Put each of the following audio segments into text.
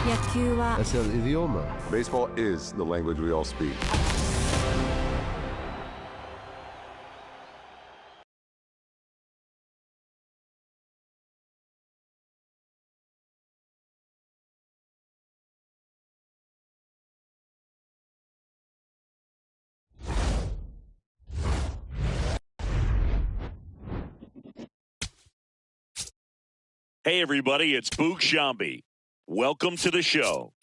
野球は Es el idioma. Baseball is the language we all speak. Hey, everybody, it's Boog Shambi. Welcome to the show.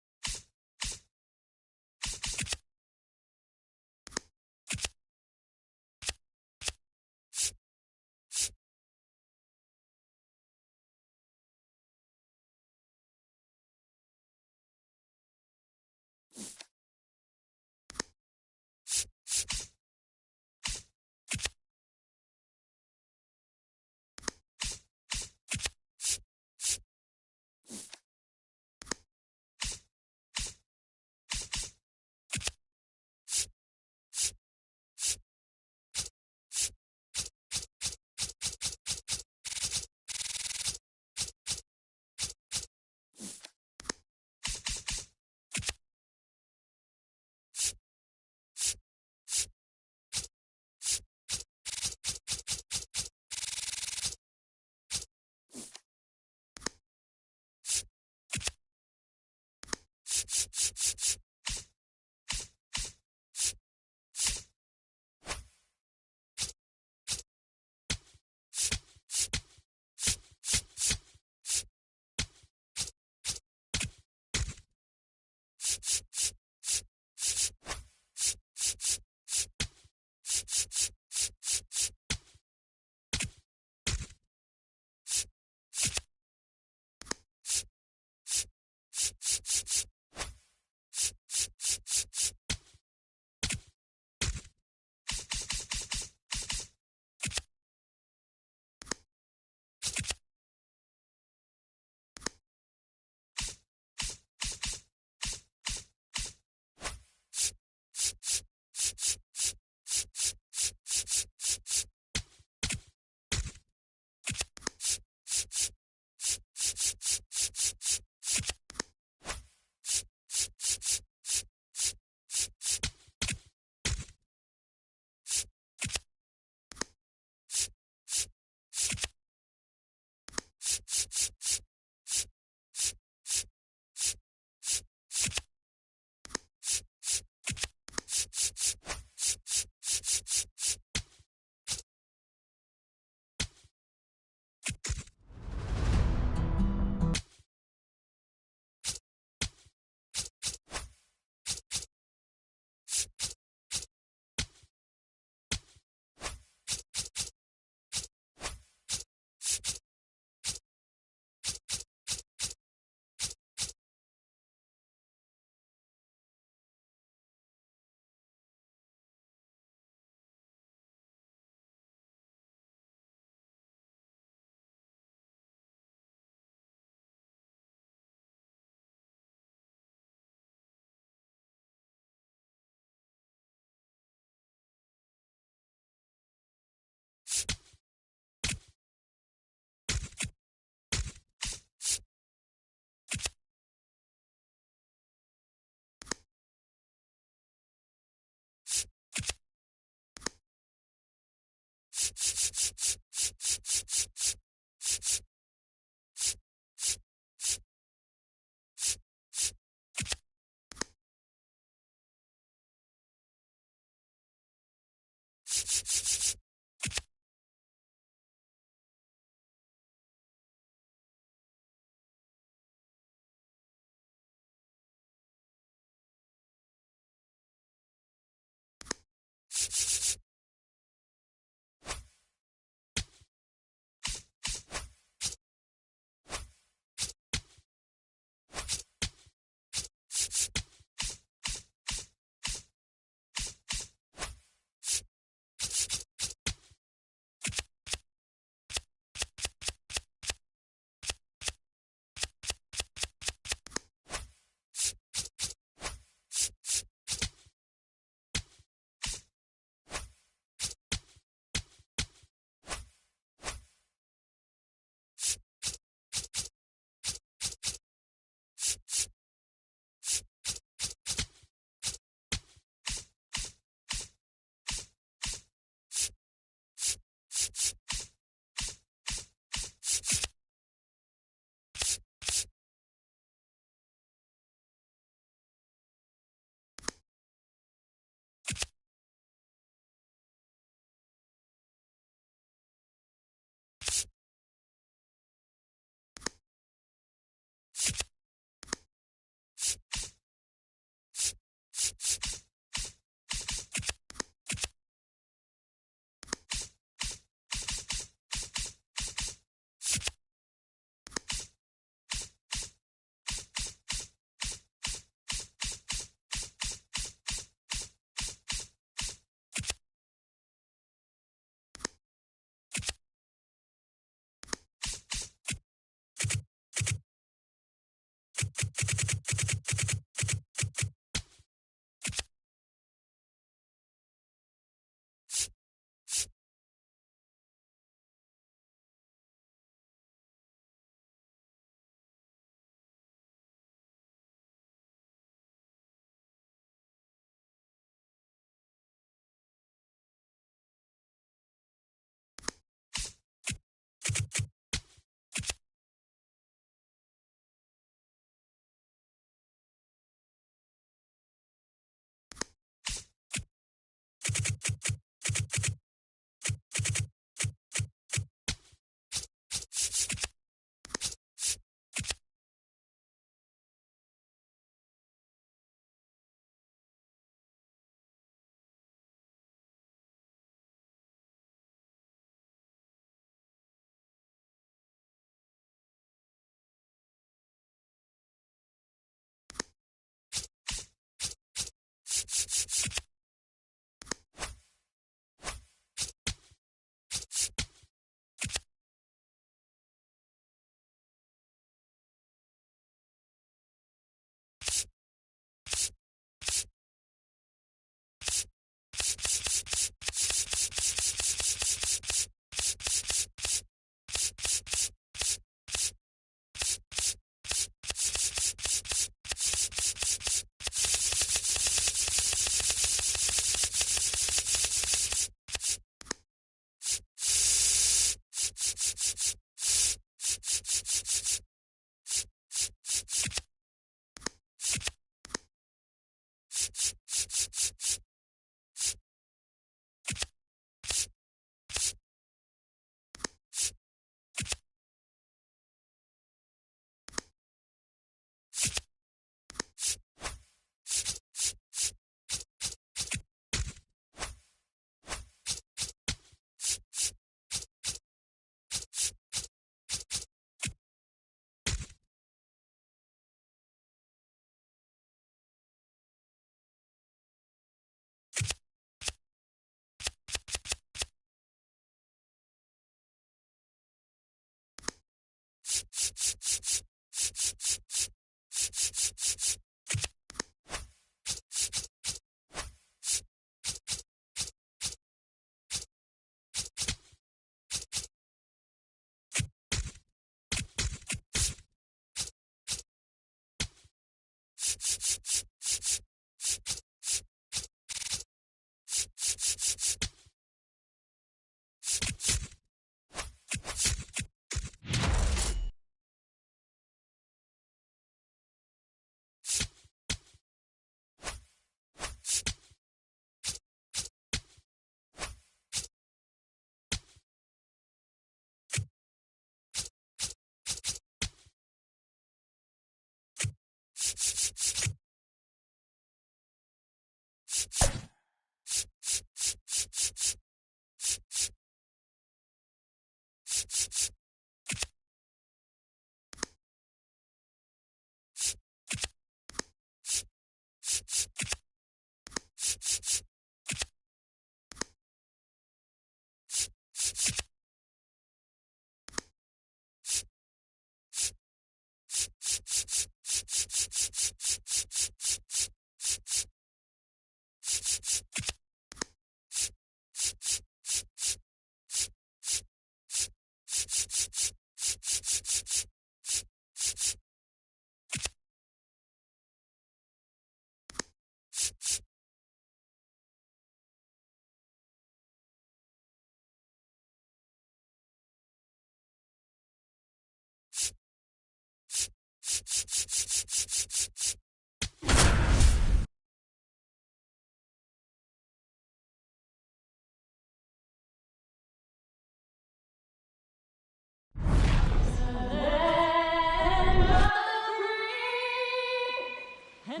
From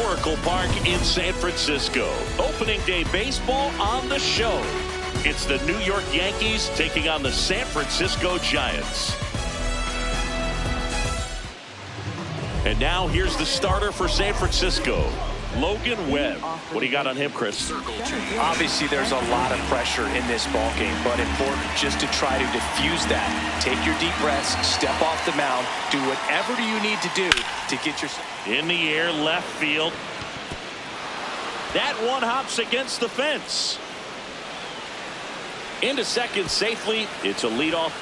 Oracle Park in San Francisco, opening day baseball on the show. It's the New York Yankees taking on the San Francisco Giants. And now here's the starter for San Francisco, Logan Webb. What do you got on him, Chris? Obviously, there's a lot of pressure in this ball game, but important just to try to diffuse that. Take your deep breaths, step off the mound, do whatever you need to do to get your... In the air, left field. That one hops against the fence. Into second safely. It's a leadoff.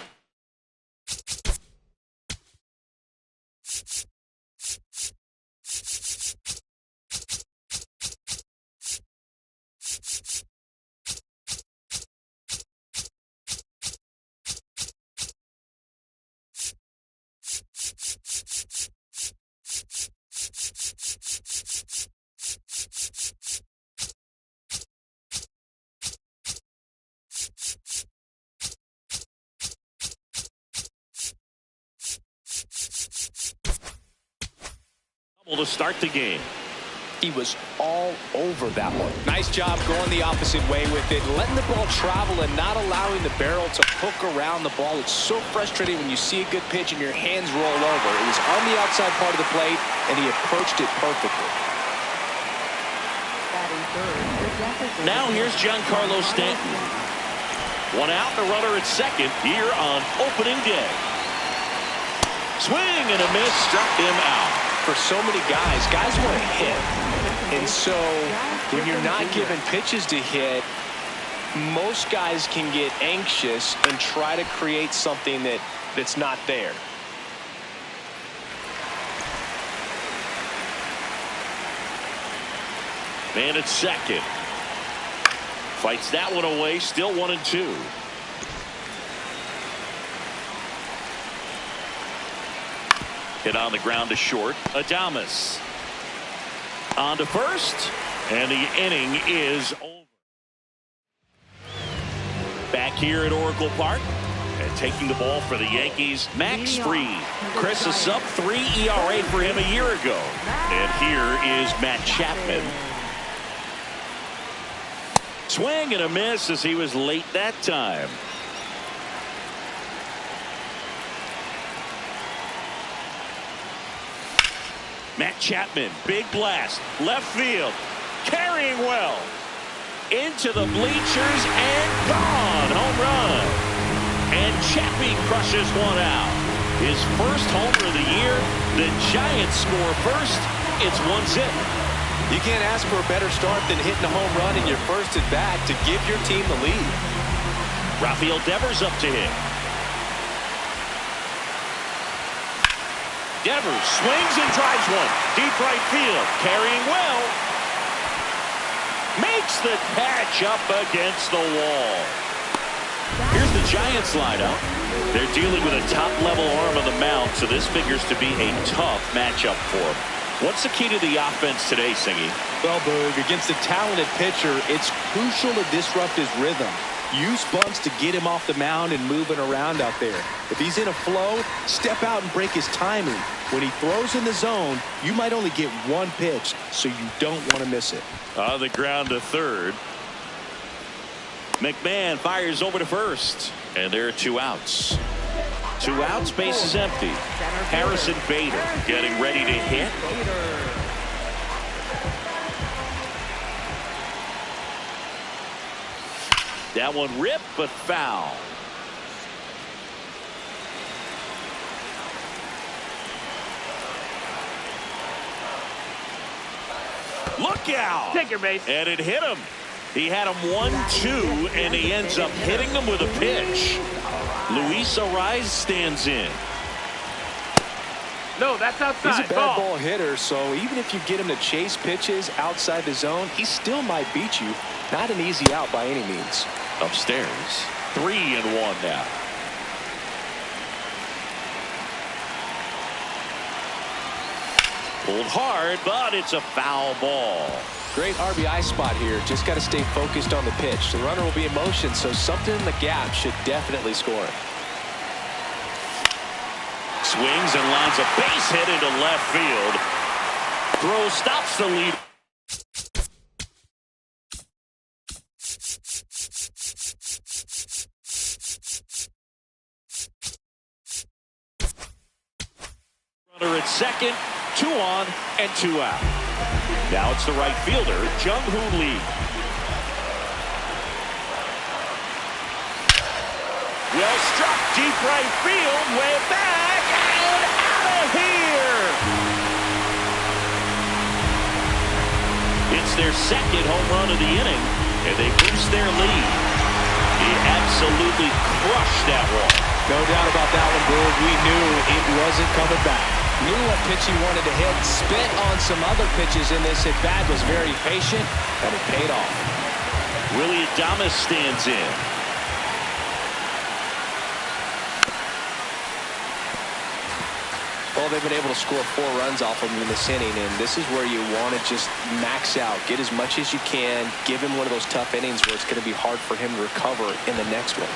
To start the game. He was all over that one. Nice job going the opposite way with it, letting the ball travel and not allowing the barrel to hook around the ball. It's so frustrating when you see a good pitch and your hands roll over. It was on the outside part of the plate, and he approached it perfectly. Now here's Giancarlo Stanton. One out, the runner at second here on opening day. Swing and a miss, struck him out. For so many guys want to hit. And so when you're not given pitches to hit, most guys can get anxious and try to create something that's not there. Man at second. Fights that one away, still 1-2. Hit on the ground to short. Adames on to first, and the inning is over. Back here at Oracle Park, and taking the ball for the Yankees, Max Fried. Chris, a sub-3 ERA for him a year ago. And here is Matt Chapman. Swing and a miss as he was late that time. Matt Chapman, big blast, left field, carrying well, into the bleachers and gone, home run. And Chappie crushes one out. His first homer of the year. The Giants score first. It's 1-0. You can't ask for a better start than hitting a home run in your first at bat to give your team the lead. Rafael Devers up to hit. Devers swings and drives one. Deep right field. Carrying well. Makes the catch up against the wall. Here's the Giants lineup. They're dealing with a top-level arm on the mound, so this figures to be a tough matchup for them. What's the key to the offense today, Singy? Well, Boog, against a talented pitcher, it's crucial to disrupt his rhythm. Use bunts to get him off the mound and moving around out there. If he's in a flow, step out and break his timing. When he throws in the zone, you might only get one pitch, so you don't want to miss it. On the ground to third. McMahon fires over to first. And there are 2 outs. 2 outs, base is empty. Harrison Bader getting ready to hit. That one ripped, but foul. Look out! Take your base. And it hit him. He had him 1-2, and he ends up hitting them with a pitch. Luis Arraez stands in. No, that's outside. He's a bad ball hitter, so even if you get him to chase pitches outside the zone, he still might beat you. Not an easy out by any means. Upstairs, 3-1 now. Pulled hard, but it's a foul ball. Great RBI spot here. Just got to stay focused on the pitch. The runner will be in motion, so something in the gap should definitely score. Swings and lines a base hit into left field. Throw stops the lead. Runner at second, 2 on and 2 out. Now it's the right fielder, Jung-Hoo Lee. Well struck, deep right field, way back, and out of here. It's their second home run of the inning, and they boost their lead. He absolutely crushed that one. No doubt about that one, Boog. We knew it wasn't coming back. Knew what pitch he wanted to hit. Spit on some other pitches in this at-bat. Was very patient, and it paid off. Willie Adames stands in. Well, they've been able to score 4 runs off him in this inning, and this is where you want to just max out. Get as much as you can. Give him one of those tough innings where it's going to be hard for him to recover in the next one.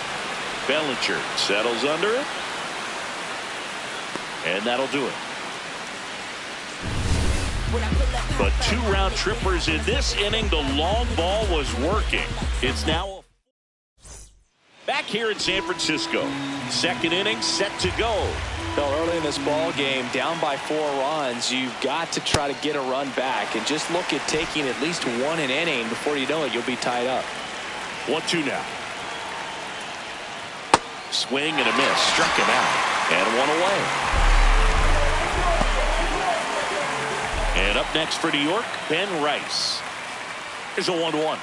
Bellinger settles under it. And that'll do it. But 2 round trippers in this inning. The long ball was working. It's now back here in San Francisco. Second inning set to go. So early in this ball game, down by 4 runs, you've got to try to get a run back and just look at taking at least 1 an inning. Before you know it, you'll be tied up. 1-2 now. Swing and a miss. Struck him out. And 1 away. And up next for New York, Ben Rice. Here's a 1-1.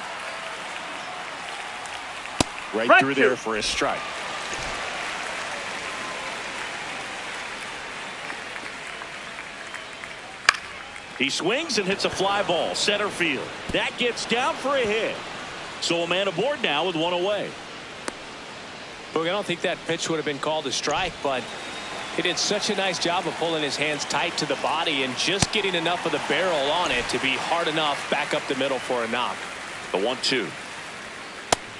Right through there for a strike. He swings and hits a fly ball center field. That gets down for a hit. So a man aboard now with 1 away. Boog, I don't think that pitch would have been called a strike, but he did such a nice job of pulling his hands tight to the body and just getting enough of the barrel on it to be hard enough back up the middle for a knock. The 1-2.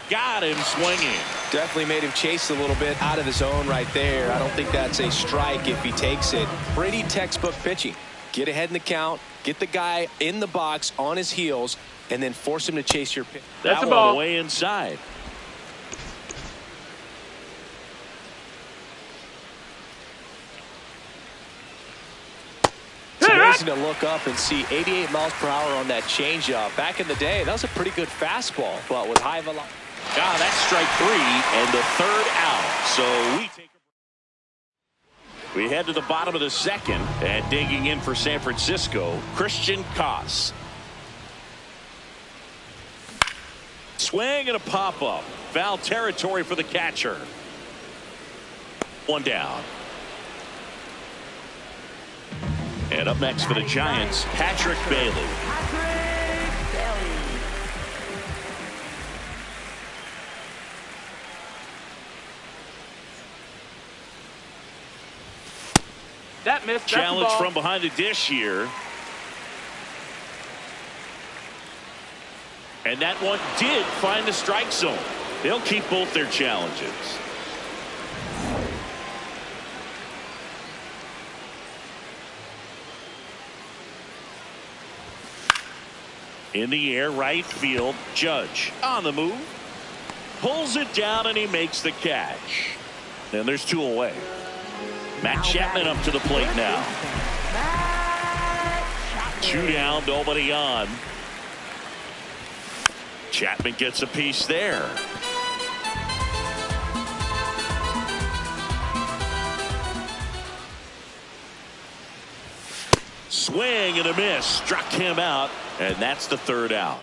Got him swinging. Definitely made him chase a little bit out of the zone right there. I don't think that's a strike if he takes it. Pretty textbook pitching. Get ahead in the count, get the guy in the box on his heels, and then force him to chase your pitch. That one ball way inside. It's amazing to look up and see 88 miles per hour on that changeup. Back in the day, that was a pretty good fastball, but with high velocity. That's strike 3 and the 3rd out. So we take a... We head to the bottom of the second, and digging in for San Francisco, Christian Koss. Swing and a pop-up. Foul territory for the catcher. 1 down. And up next for the Giants, Patrick Bailey. That missed. Challenge from behind the dish here. And that one did find the strike zone. They'll keep both their challenges. In the air, right field. Judge on the move. Pulls it down and he makes the catch. And there's 2 away. Matt Chapman up to the plate now. 2 down, nobody on. Chapman gets a piece there. Swing and a miss. Struck him out, and that's the 3rd out.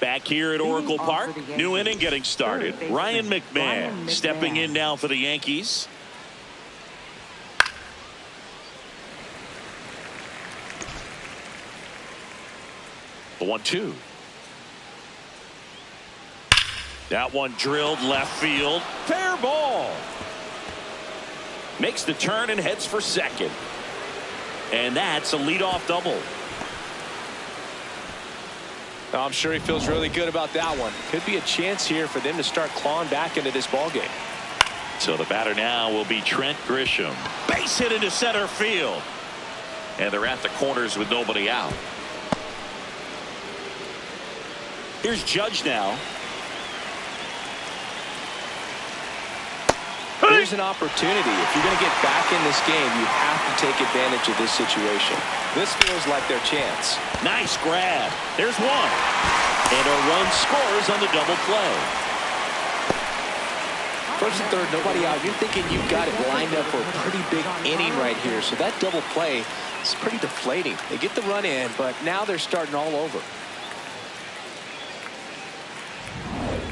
Back here at Oracle Park, new inning getting started. Ryan McMahon stepping in now for the Yankees. The 1-2. That one drilled left field. Fair ball. Makes the turn and heads for second. And that's a leadoff double. I'm sure he feels really good about that one. Could be a chance here for them to start clawing back into this ballgame. So the batter now will be Trent Grisham. Base hit into center field. And they're at the corners with nobody out. Here's Judge now. Here's an opportunity. If you're going to get back in this game, you have to take advantage of this situation. This feels like their chance. Nice grab. There's one. And a run scores on the double play. First and third, nobody out. You're thinking you've got it lined up for a pretty big inning right here. So that double play is pretty deflating. They get the run in, but now they're starting all over.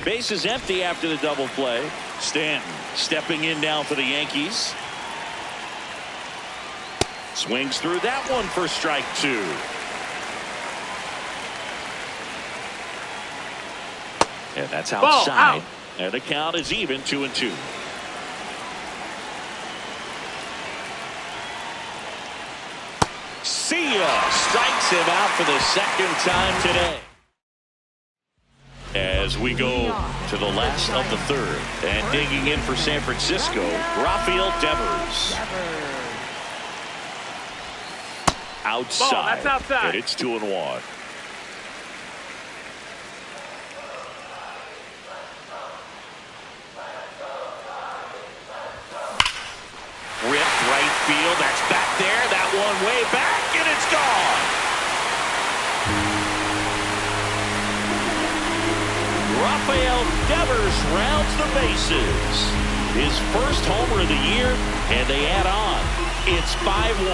Base is empty after the double play. Stanton stepping in now for the Yankees. Swings through that one for strike two. And that's outside. And the count is even 2-2. See ya. Strikes him out for the second time today. As we go to the last of the third, and digging in for San Francisco, Rafael Devers. Outside. Ball, that's outside. And it's 2-1. Ripped right field. That's back there. That one way back, and it's gone. Rafael Devers rounds the bases. His first homer of the year, and they add on. It's 5-1.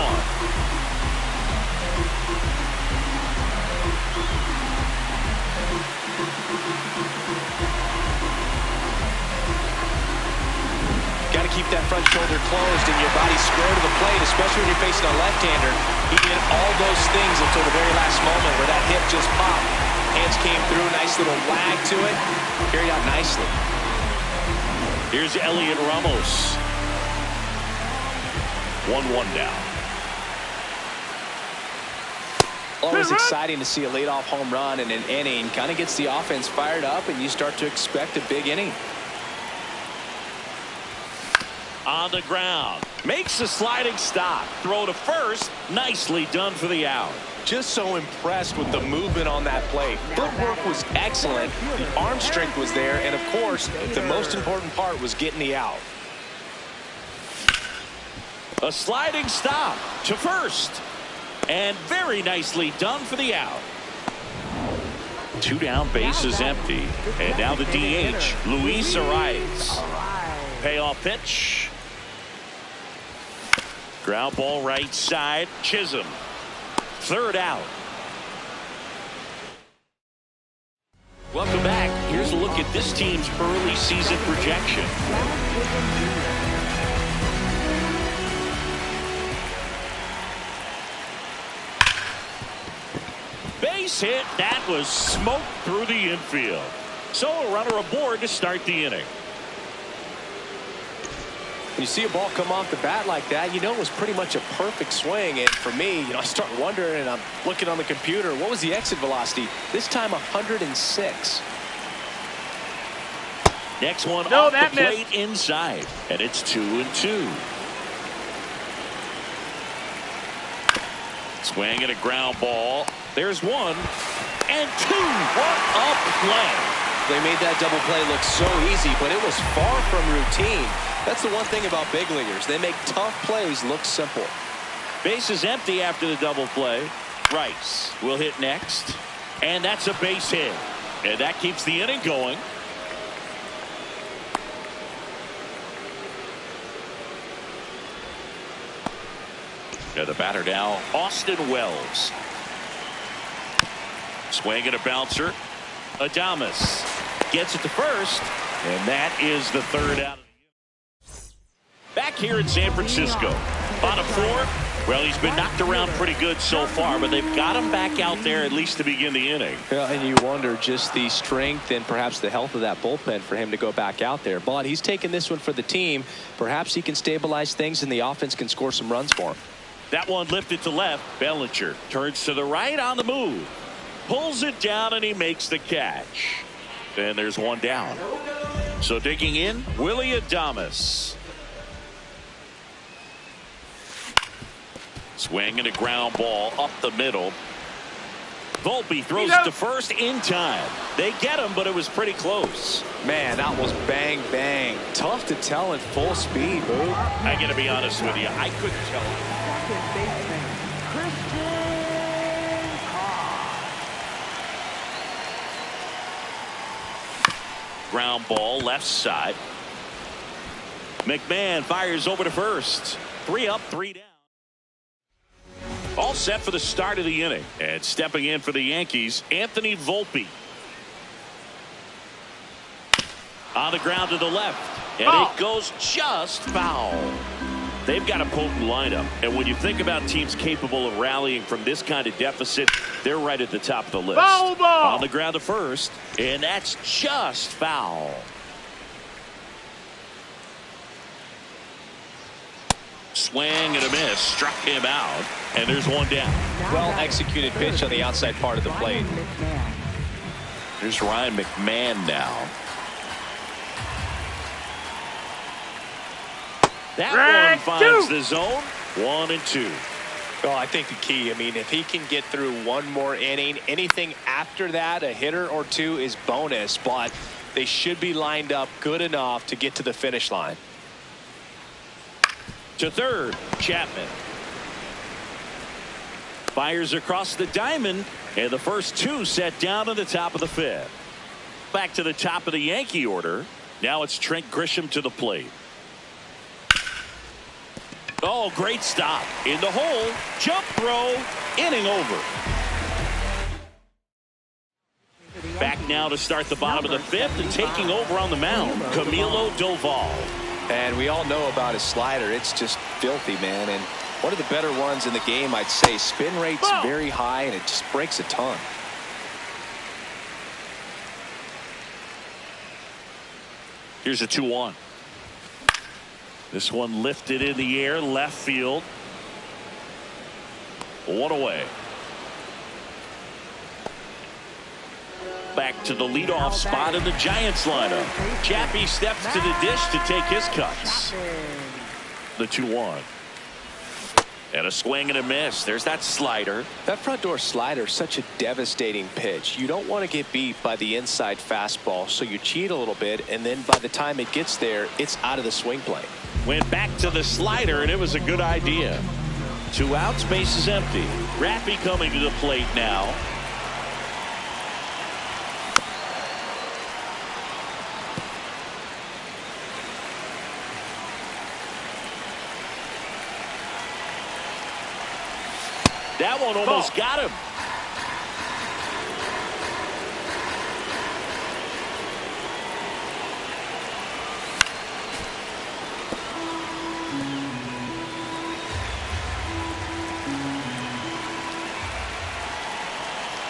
Got to keep that front shoulder closed and your body square to the plate, especially when you're facing a left-hander. He did all those things until the very last moment where that hip just popped. Hands came through, nice little wag to it. Carried out nicely. Here's Elliot Ramos. 1-1 now. Always exciting to see a leadoff home run in an inning. Kind of gets the offense fired up, and you start to expect a big inning. On the ground. Makes a sliding stop. Throw to first. Nicely done for the out. Just so impressed with the movement on that play. Footwork was excellent. The arm strength was there. And, of course, the most important part was getting the out. A sliding stop to first. And very nicely done for the out. Two down, bases empty. And now the DH, Luis Arias. Payoff pitch. Ground ball right side. Chisholm. Third out. Welcome back. Here's a look at this team's early season projection. Base hit. That was smoked through the infield. So a runner aboard to start the inning. You see a ball come off the bat like that, you know it was pretty much a perfect swing. And for me, I start wondering, and I'm looking on the computer, what was the exit velocity? This time 106. Next one off the plate inside, and it's 2-2. Swing and a ground ball. There's one and two. What a play! They made that double play look so easy, but it was far from routine. That's the one thing about big leaguers. They make tough plays look simple. Base is empty after the double play. Rice will hit next. And that's a base hit. And that keeps the inning going. And the batter now, Austin Wells. Swing and a bouncer. Adames gets it to first. And that is the third out. Back here in San Francisco. Bottom four. Well, he's been knocked around pretty good so far, but they've got him back out there at least to begin the inning. Yeah, and you wonder just the strength and perhaps the health of that bullpen for him to go back out there. But he's taking this one for the team. Perhaps he can stabilize things and the offense can score some runs for him. That one lifted to left. Bellinger turns to the right on the move. Pulls it down and he makes the catch. And there's one down. So digging in, Willie Adames. Swinging a ground ball up the middle. Volpe throws it to first in time. They get him, but it was pretty close. Man, that was bang, bang. Tough to tell at full speed, Boo. I got to be honest with you. I couldn't tell. Ground ball left side. McMahon fires over to first. 3 up, 3 down. All set for the start of the inning. And stepping in for the Yankees, Anthony Volpe. On the ground to the left. And it goes just foul. They've got a potent lineup. And when you think about teams capable of rallying from this kind of deficit, they're right at the top of the list. Foul ball. On the ground to first. And that's just foul. Swing and a miss. Struck him out. And there's one down. Well executed pitch on the outside part of the plate. There's Ryan McMahon now. That one finds the zone. 1-2. Well, I think the key, I mean, if he can get through one more inning, anything after that, a hitter or two is bonus, but they should be lined up good enough to get to the finish line. To third, Chapman. Fires across the diamond, and the first 2 set down in the top of the 5th. Back to the top of the Yankee order. Now it's Trent Grisham to the plate. Oh, great stop. In the hole. Jump throw. Inning over. Back now to start the bottom of the 5th and taking over on the mound, Camilo Doval. And we all know about his slider. It's just filthy, man. And one of the better ones in the game, I'd say. Spin rate's very high, and it just breaks a ton. Here's a 2-1. This one lifted in the air, left field. 1 away. Back to the leadoff spot in the Giants lineup. Chappie steps to the dish to take his cuts. The 2-1. And a swing and a miss. There's that slider. That front door slider is such a devastating pitch. You don't want to get beat by the inside fastball, so you cheat a little bit, and then by the time it gets there, it's out of the swing plane. Went back to the slider, and it was a good idea. 2 outs, base is empty. Rappy coming to the plate now. That one almost got him.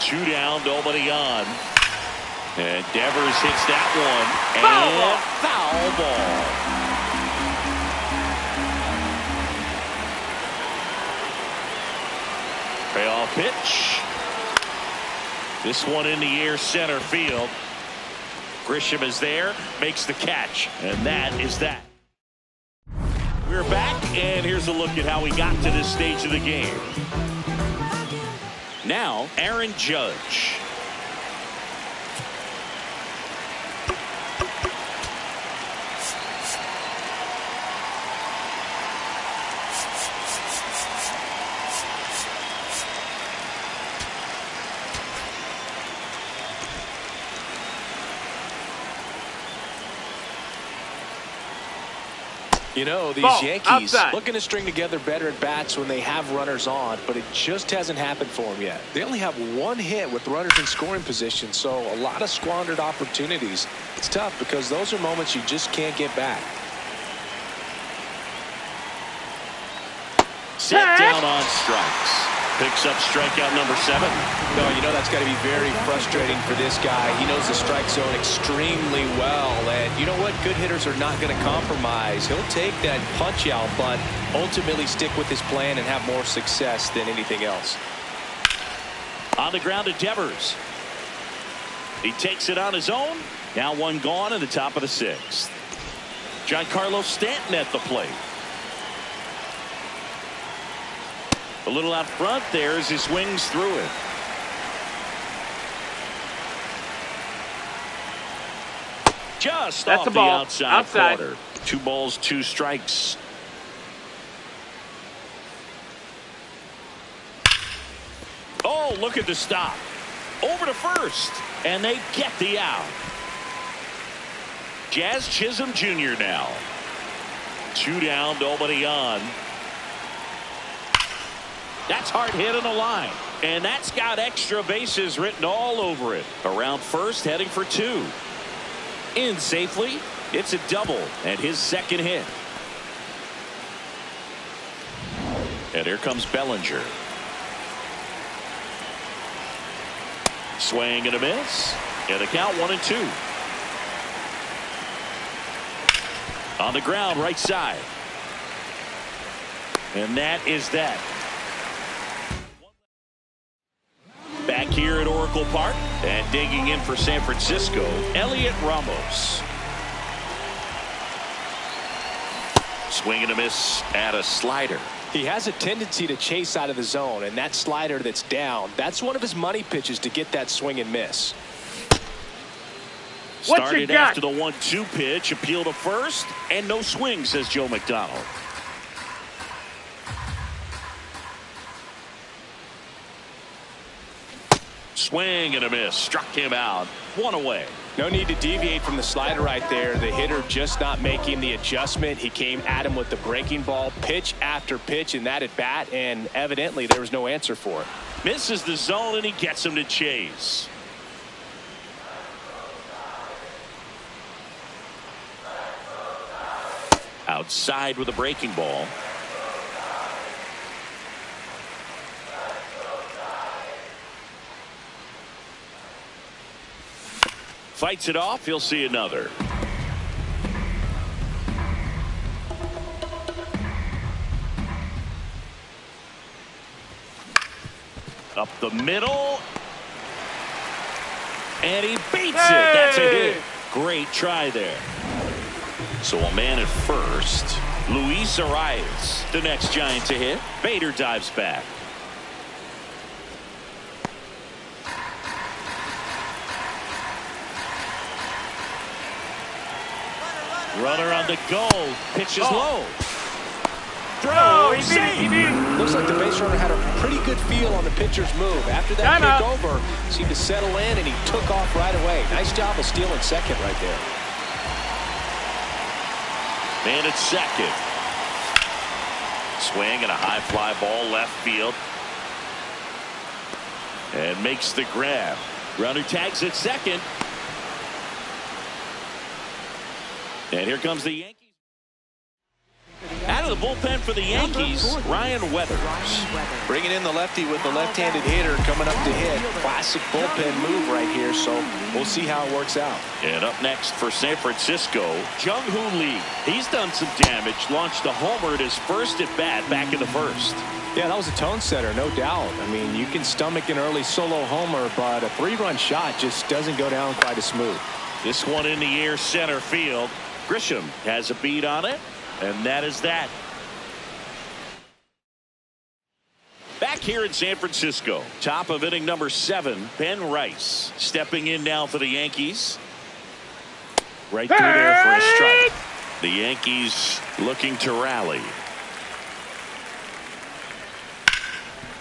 Two down, nobody on. And Devers hits that one. And foul ball. Payoff pitch. This one in the air, center field. Grisham is there, makes the catch, and that is that. We're back, and here's a look at how we got to this stage of the game. Now, Aaron Judge. You know, these Yankees looking to string together better at bats when they have runners on, but it just hasn't happened for them yet. They only have 1 hit with runners in scoring position, so a lot of squandered opportunities. It's tough because those are moments you just can't get back. Set down on strikes. Picks up strikeout number 7. No, you know that's got to be very frustrating for this guy. He knows the strike zone extremely well. And you know what? Good hitters are not going to compromise. He'll take that punch out, but ultimately stick with his plan and have more success than anything else. On the ground to Devers. He takes it on his own. Now one gone in the top of the 6th. Giancarlo Stanton at the plate. A little out front there as he swings through it. Just That's off a the ball. outside corner. 2 balls, 2 strikes. Oh, look at the stop. Over to first. And they get the out. Jazz Chisholm Jr. now. 2 down, nobody on. That's hard hit on the line. And that's got extra bases written all over it. Around first, heading for 2. In safely. It's a double and his 2nd hit. And here comes Bellinger. Swing and a miss. And the count 1-2. On the ground, right side. And that is that. Back here at Oracle Park and digging in for San Francisco, Elliot Ramos. Swing and a miss at a slider. He has a tendency to chase out of the zone, and that slider that's down, that's one of his money pitches to get that swing and miss. Started after the 1-2 pitch, appeal to first, and no swing, says Joe McDonald. Swing and a miss. Struck him out. 1 away. No need to deviate from the slider right there. The hitter just not making the adjustment. He came at him with the breaking ball, pitch after pitch in that at bat, and evidently there was no answer for it. Misses the zone, and he gets him to chase. Outside with a breaking ball. Fights it off. He'll see another. Up the middle. And he beats it. That's a hit. Great try there. So a man at first. Luis Arias, the next Giant to hit. Bader dives back. Runner on the go. Pitch is low. Throw. He beat it. Looks like the base runner had a pretty good feel on the pitcher's move. After that kick over, seemed to settle in, and he took off right away. Nice job of stealing second right there. Man at second. Swing and a high fly ball left field. And makes the grab. Runner tags at second. And here comes the Yankees. Out of the bullpen for the Yankees, Ryan Weathers. Bringing in the lefty with the left-handed hitter coming up to hit. Classic bullpen move right here, so we'll see how it works out. And up next for San Francisco, Jung-Hoo Lee. He's done some damage, launched a homer at his first at-bat back in the first. Yeah, that was a tone setter, no doubt. I mean, you can stomach an early solo homer, but a 3-run shot just doesn't go down quite as smooth. This one in the air center field. Grisham has a beat on it, and that is that. Back here in San Francisco, top of inning number 7, Ben Rice stepping in now for the Yankees. Right through there for a strike. The Yankees looking to rally.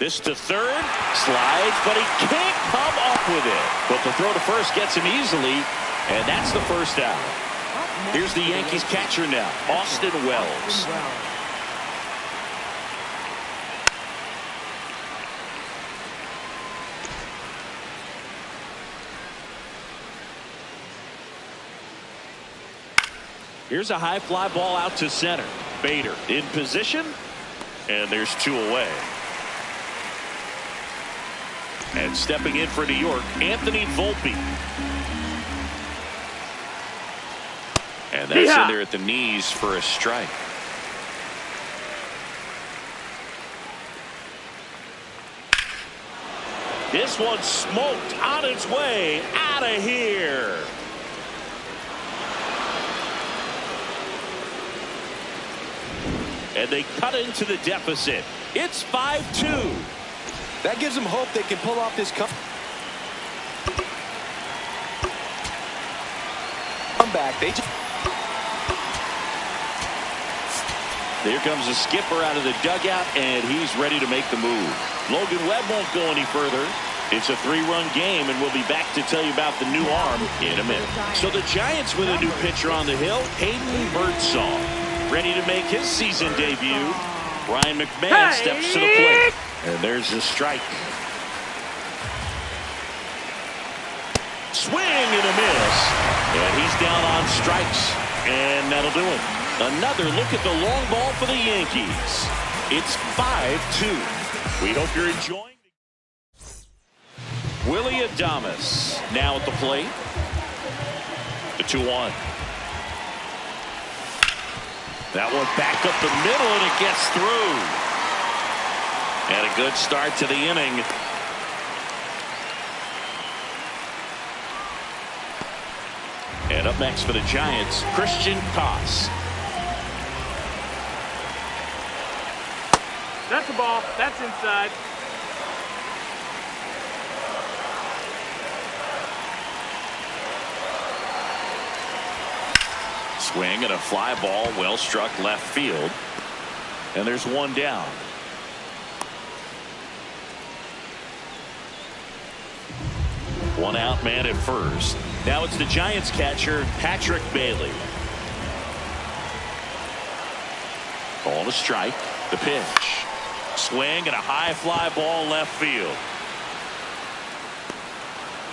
This to third, slides, but he can't come up with it. But the throw to first gets him easily, and that's the first out. Here's the Yankees catcher now, Austin Wells. Here's a high fly ball out to center. Bader in position, and there's 2 away. And stepping in for New York, Anthony Volpe. And that's in there at the knees for a strike. This one smoked on its way out of here. And they cut into the deficit. It's 5-2. That gives them hope they can pull off this comeback. There comes the skipper out of the dugout, and he's ready to make the move. Logan Webb won't go any further. It's a 3-run game, and we'll be back to tell you about the new arm in a minute. So the Giants with a new pitcher on the hill, Hayden Birdsong, ready to make his season debut. Ryan McMahon steps to the plate, and there's a strike. Swing and a miss, and he's down on strikes, and that'll do it. Another look at the long ball for the Yankees. It's 5-2. We hope you're enjoying. Willie Adames now at the plate. The 2-1. That one back up the middle, and it gets through. And a good start to the inning. And up next for the Giants, Christian Koss. That's a ball. That's inside. Swing and a fly ball, well struck left field. And there's one down. One out man at first. Now it's the Giants catcher, Patrick Bailey. Ball to strike. The pitch. Swing and a high fly ball left field.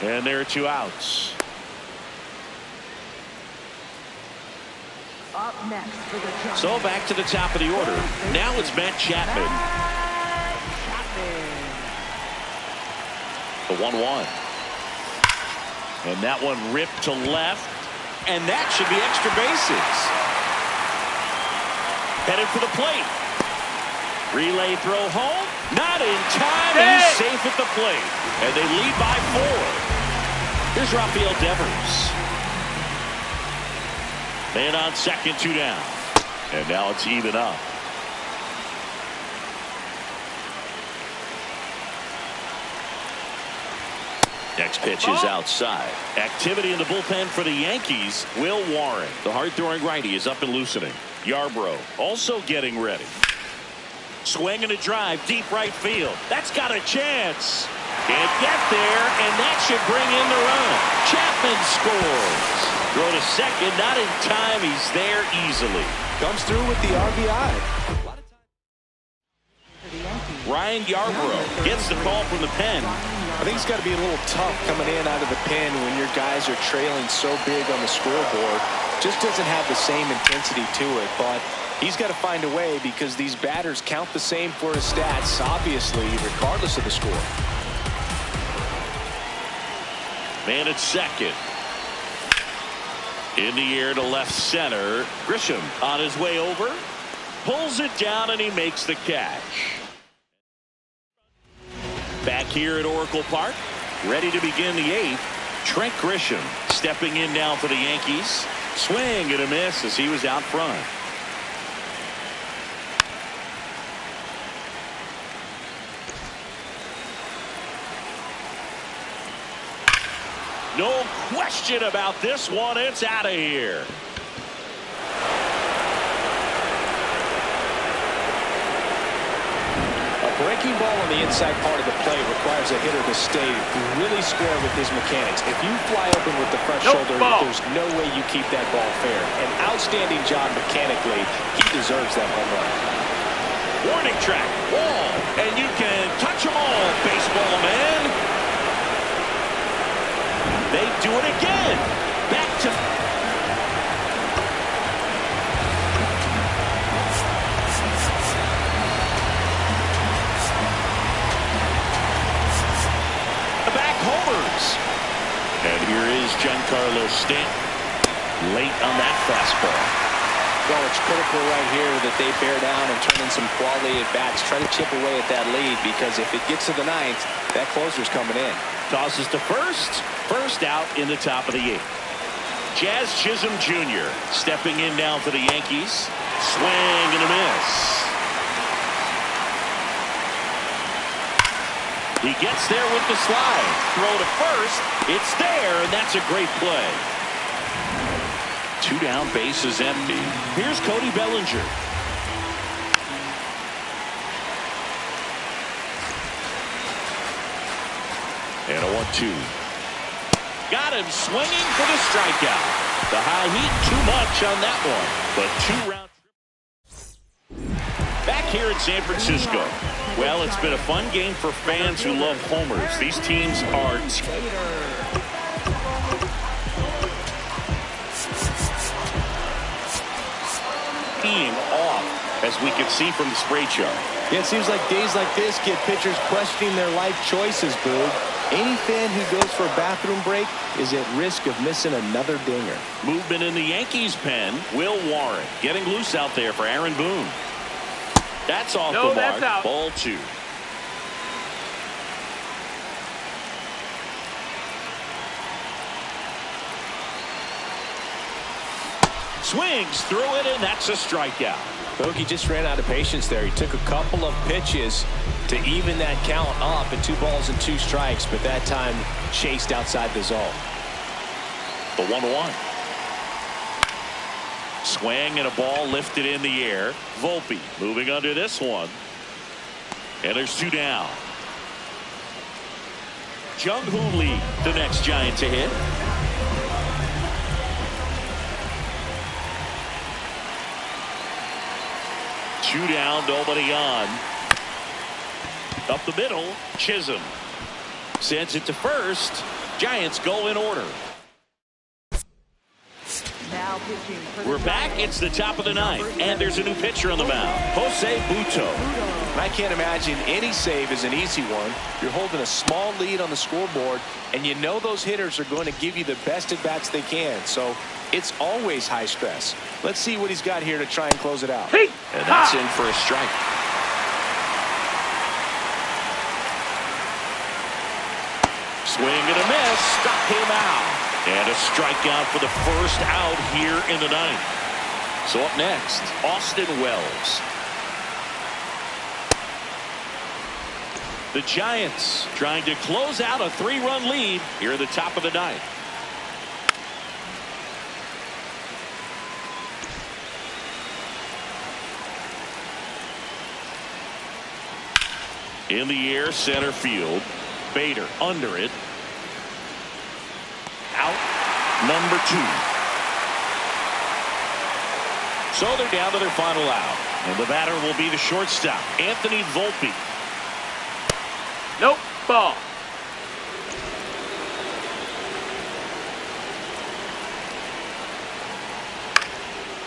And there are 2 outs. Up next for the Giants. So back to the top of the order. Now it's Matt Chapman. The 1-1. And that one ripped to left. And that should be extra bases. Headed for the plate. Relay throw home. Not in time. He's safe at the plate. And they lead by 4. Here's Rafael Devers. Man on second, 2 down. And now it's even up. Next pitch is outside. Activity in the bullpen for the Yankees. Will Warren, the hard-throwing righty, is up and loosening. Yarbrough also getting ready. Swing and a drive, deep right field. That's got a chance. Can't get there, and that should bring in the run. Chapman scores. Throw to second, not in time. He's there easily. Comes through with the RBI. Ryan Yarbrough gets the call from the pen. I think it's got to be a little tough coming in out of the pen when your guys are trailing so big on the scoreboard. Just doesn't have the same intensity to it, but he's got to find a way because these batters count the same for his stats, obviously, regardless of the score. Man at second. In the air to left center. Grisham on his way over. Pulls it down and he makes the catch. Back here at Oracle Park. Ready to begin the 8th. Trent Grisham stepping in now for the Yankees. Swing and a miss as he was out front. No question about this one. It's out of here. A breaking ball on the inside part of the plate requires a hitter to stay really square with his mechanics. If you fly open with the front shoulder, there's no way you keep that ball fair. An outstanding job mechanically. He deserves that home run. Warning track, wall, and you can touch them all, baseball man. They do it again. Back to... Here is Giancarlo Stanton. Late on that fastball. Well, it's critical right here that they bear down and turn in some quality at-bats. Try to chip away at that lead, because if it gets to the ninth, that closer's coming in. Tosses to first. First out in the top of the eighth. Jazz Chisholm Jr. stepping in now for the Yankees. Swing and a miss. He gets there with the slide. Throw to first. It's there, and that's a great play. 2 down, bases empty. Here's Cody Bellinger. And a 1-2. Got him swinging for the strikeout. The high heat, too much on that one. But 2 round. Back here in San Francisco. Well, it's been a fun game for fans who love homers. These teams are teeing off, as we can see from the spray chart. Yeah, it seems like days like this get pitchers questioning their life choices, Boog. Any fan who goes for a bathroom break is at risk of missing another dinger. Movement in the Yankees pen. Will Warren getting loose out there for Aaron Boone. That's off the mark. That's out. Ball 2. Swings through it, and that's a strikeout. Bogey just ran out of patience there. He took a couple of pitches to even that count up at 2 balls and 2 strikes, but that time chased outside the zone. The 1-1. Swing and a ball lifted in the air. Volpe moving under this one. And there's 2 down. Jung-Hoo Lee, the next Giant to hit. Two down, nobody on. Up the middle, Chisholm sends it to first. Giants go in order. We're back. It's the top of the 9th, and there's a new pitcher on the mound, Jose Butto. And I can't imagine any save is an easy one. You're holding a small lead on the scoreboard, and you know those hitters are going to give you the best at bats they can. So it's always high stress. Let's see what he's got here to try and close it out. And that's in for a strike. Swing and a miss. Struck him out. And a strikeout for the first out here in the 9th. So up next, Austin Wells. The Giants trying to close out a 3-run lead here at the top of the 9th. In the air, center field. Bader under it. Out, number 2. So they're down to their final out. And the batter will be the shortstop, Anthony Volpe. Nope, ball.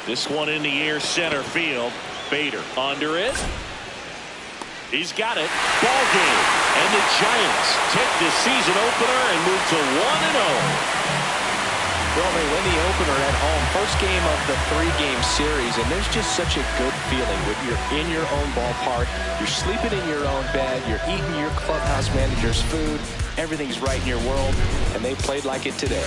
This one in the air, center field. Bader under it. He's got it. Ball game. And the Giants take the season opener and move to 1-0. Well, they win the opener at home. First game of the 3-game series, and there's just such a good feeling when you're in your own ballpark. You're sleeping in your own bed. You're eating your clubhouse manager's food. Everything's right in your world, and they played like it today.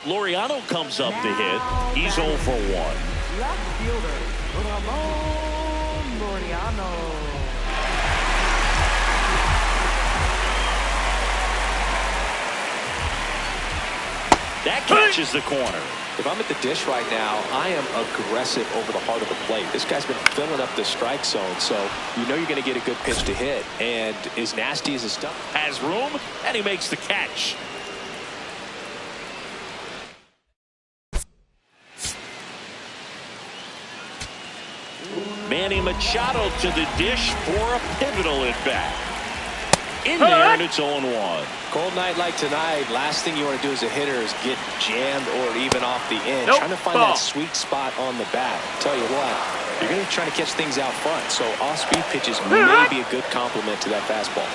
Laureano comes up to hit. He's 0 for 1. Left fielder, Ramon Laureano. That catches the corner. If I'm at the dish right now, I am aggressive over the heart of the plate. This guy's been filling up the strike zone, so you know you're going to get a good pitch to hit. And as nasty as his stuff has room, and he makes the catch. Manny Machado to the dish for a pivotal at bat. In there, and it's 0-1. Cold night like tonight, last thing you want to do as a hitter is get jammed or even off the inch. Nope. Trying to find that sweet spot on the bat. Tell you what, you're going to be trying to catch things out front, so off-speed pitches may be a good complement to that fastball.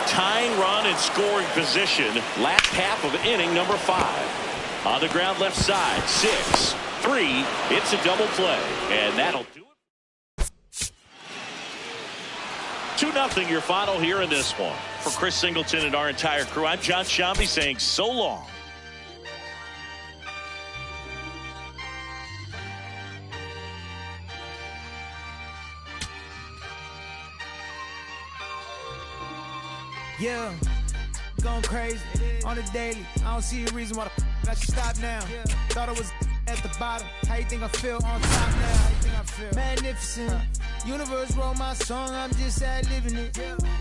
Tying run in scoring position. Last half of inning number 5. On the ground left side, 6-3. It's a double play, and that'll do it. 2-0 your final here in this one. For Chris Singleton and our entire crew, I'm John Shambi saying so long. Yeah, going crazy on the daily. I don't see a reason why I should stop now. Thought I was at the bottom. How you think I feel on top now? How you think I feel? Magnificent. Universe wrote my song. I'm just ad-living it.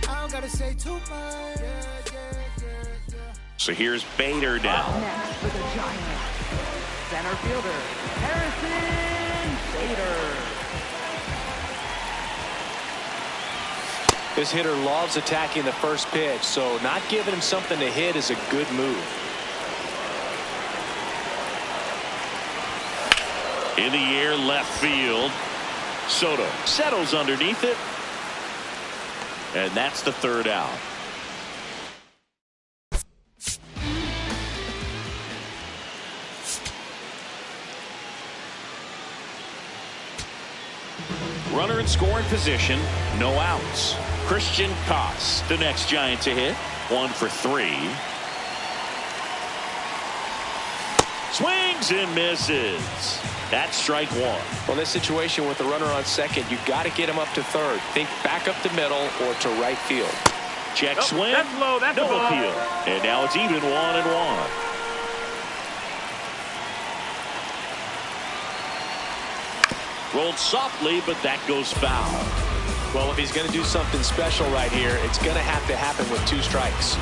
I don't gotta say too much. So here's Bader down. Next for the Giants, center fielder Harrison Bader. This hitter loves attacking the first pitch, so not giving him something to hit is a good move. In the air, left field. Soto settles underneath it. And that's the 3rd out. Runner in scoring position. No outs. Christian Koss, the next Giant to hit. 1 for 3. Swings and misses. That's strike 1. Well, in this situation with the runner on second, you got to get him up to third. Think back up the middle or to right field. Check Nope, swing. that's low. That's no a ball. appeal. And now it's even 1-1. Rolled softly, but that goes foul. Well, if he's going to do something special right here, it's going to have to happen with 2 strikes.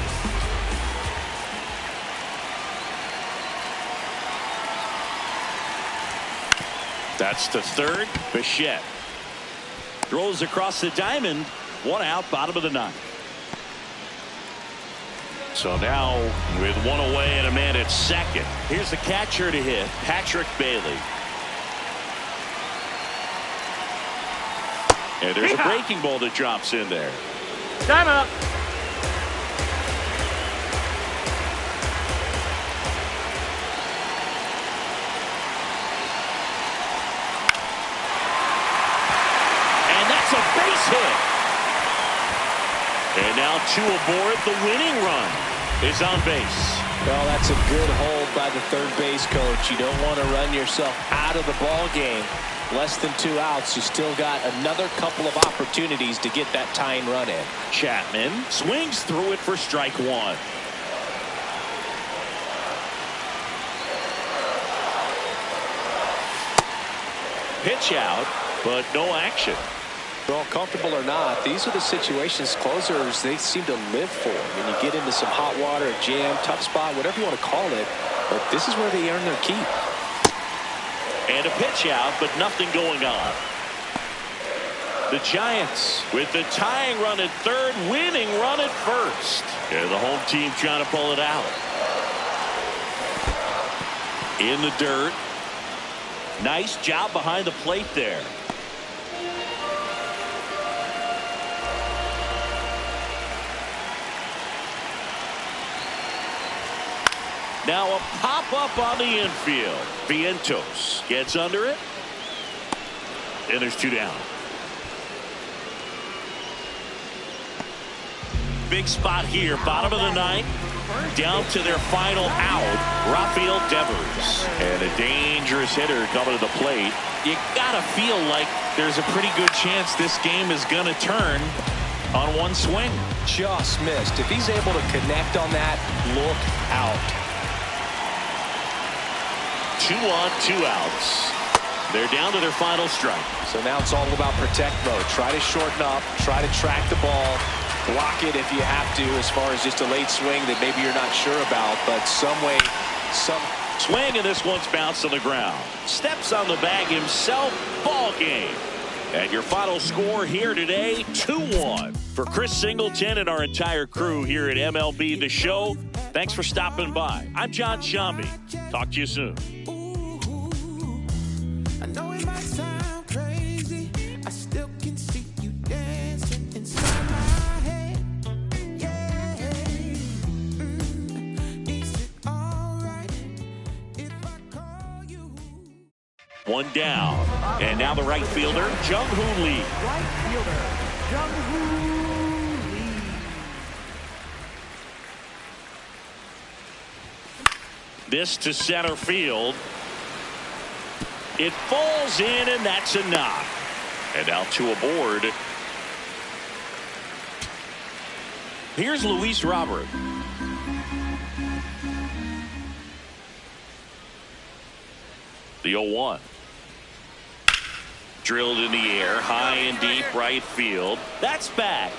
That's the 3rd. Bichette throws across the diamond. 1 out, bottom of the 9th. So now with 1 away and a man at second. Here's the catcher to hit, Patrick Bailey. And there's a breaking ball that drops in there. Time up. And that's a base hit. And now 2 aboard. The winning run is on base. Well, that's a good hold by the third base coach. You don't want to run yourself out of the ball game. Less than 2 outs. You still got another couple of opportunities to get that tying run in. Chapman swings through it for strike 1. Pitch out, but no action. Well, comfortable or not, these are the situations closers they seem to live for. When you get into some hot water, jam, tough spot, whatever you want to call it, but this is where they earn their keep. And a pitch out, but nothing going on. The Giants with the tying run at third, winning run at first. And the home team trying to pull it out. In the dirt. Nice job behind the plate there. Now a pop-up on the infield. Vientos gets under it. And there's 2 down. Big spot here. Bottom of the 9th. down to their final out, Rafael Devers. And a dangerous hitter coming to the plate. You got to feel like there's a pretty good chance this game is going to turn on one swing. Just missed. If he's able to connect on that, look out. 2 on, 2 outs. They're down to their final strike. So now it's all about protect mode. Try to shorten up, try to track the ball, block it if you have to, as far as just a late swing that maybe you're not sure about, but some swing, and this one's bounced on the ground. Steps on the bag himself. Ball game. And your final score here today, 2-1. For Chris Singleton and our entire crew here at MLB The Show, thanks for stopping by. I'm John Shambi. Talk to you soon. I know it might sound crazy. I still can see you dancing inside my head. Yeah. Is it alright if I call you? One down. And now the right fielder, Jung-Hoo Lee. Right fielder, Jung-Hoo Lee. This to center field. It falls in, and that's a knock. And now 2 aboard. Here's Luis Robert. The 0-1. Drilled in the air, high and deep right field. That's back.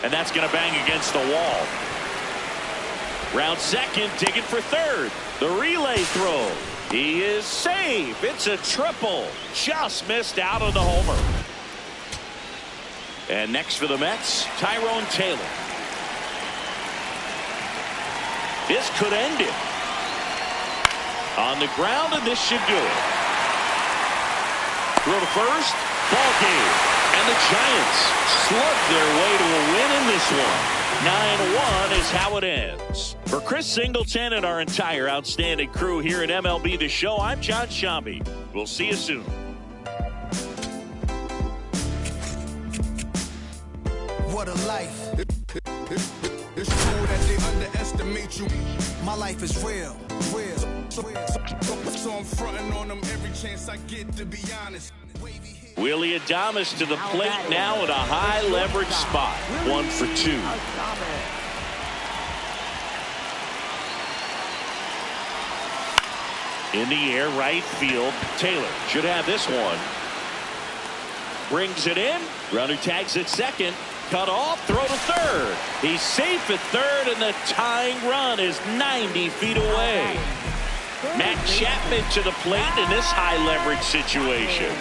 And that's going to bang against the wall. Round second, digging for third. The relay throw. He is safe. It's a triple. Just missed out on the homer. And next for the Mets, Tyrone Taylor. This could end it. On the ground, and this should do it. Throw to first. Ball game. And the Giants slug their way to a win in this one. 9-1 is how it ends. For Chris Singleton and our entire outstanding crew here at MLB The Show, I'm John Shambi. We'll see you soon. What a life. It's true that they underestimate you. My life is real. So I'm fronting on them every chance I get, to be honest. Willie Adames to the plate now at a high leverage spot. 1 for 2. In the air, right field. Taylor should have this one. Brings it in. Runner tags at second. Cut off. Throw to third. He's safe at third, and the tying run is 90 feet away. Matt Chapman to the plate in this high leverage situation.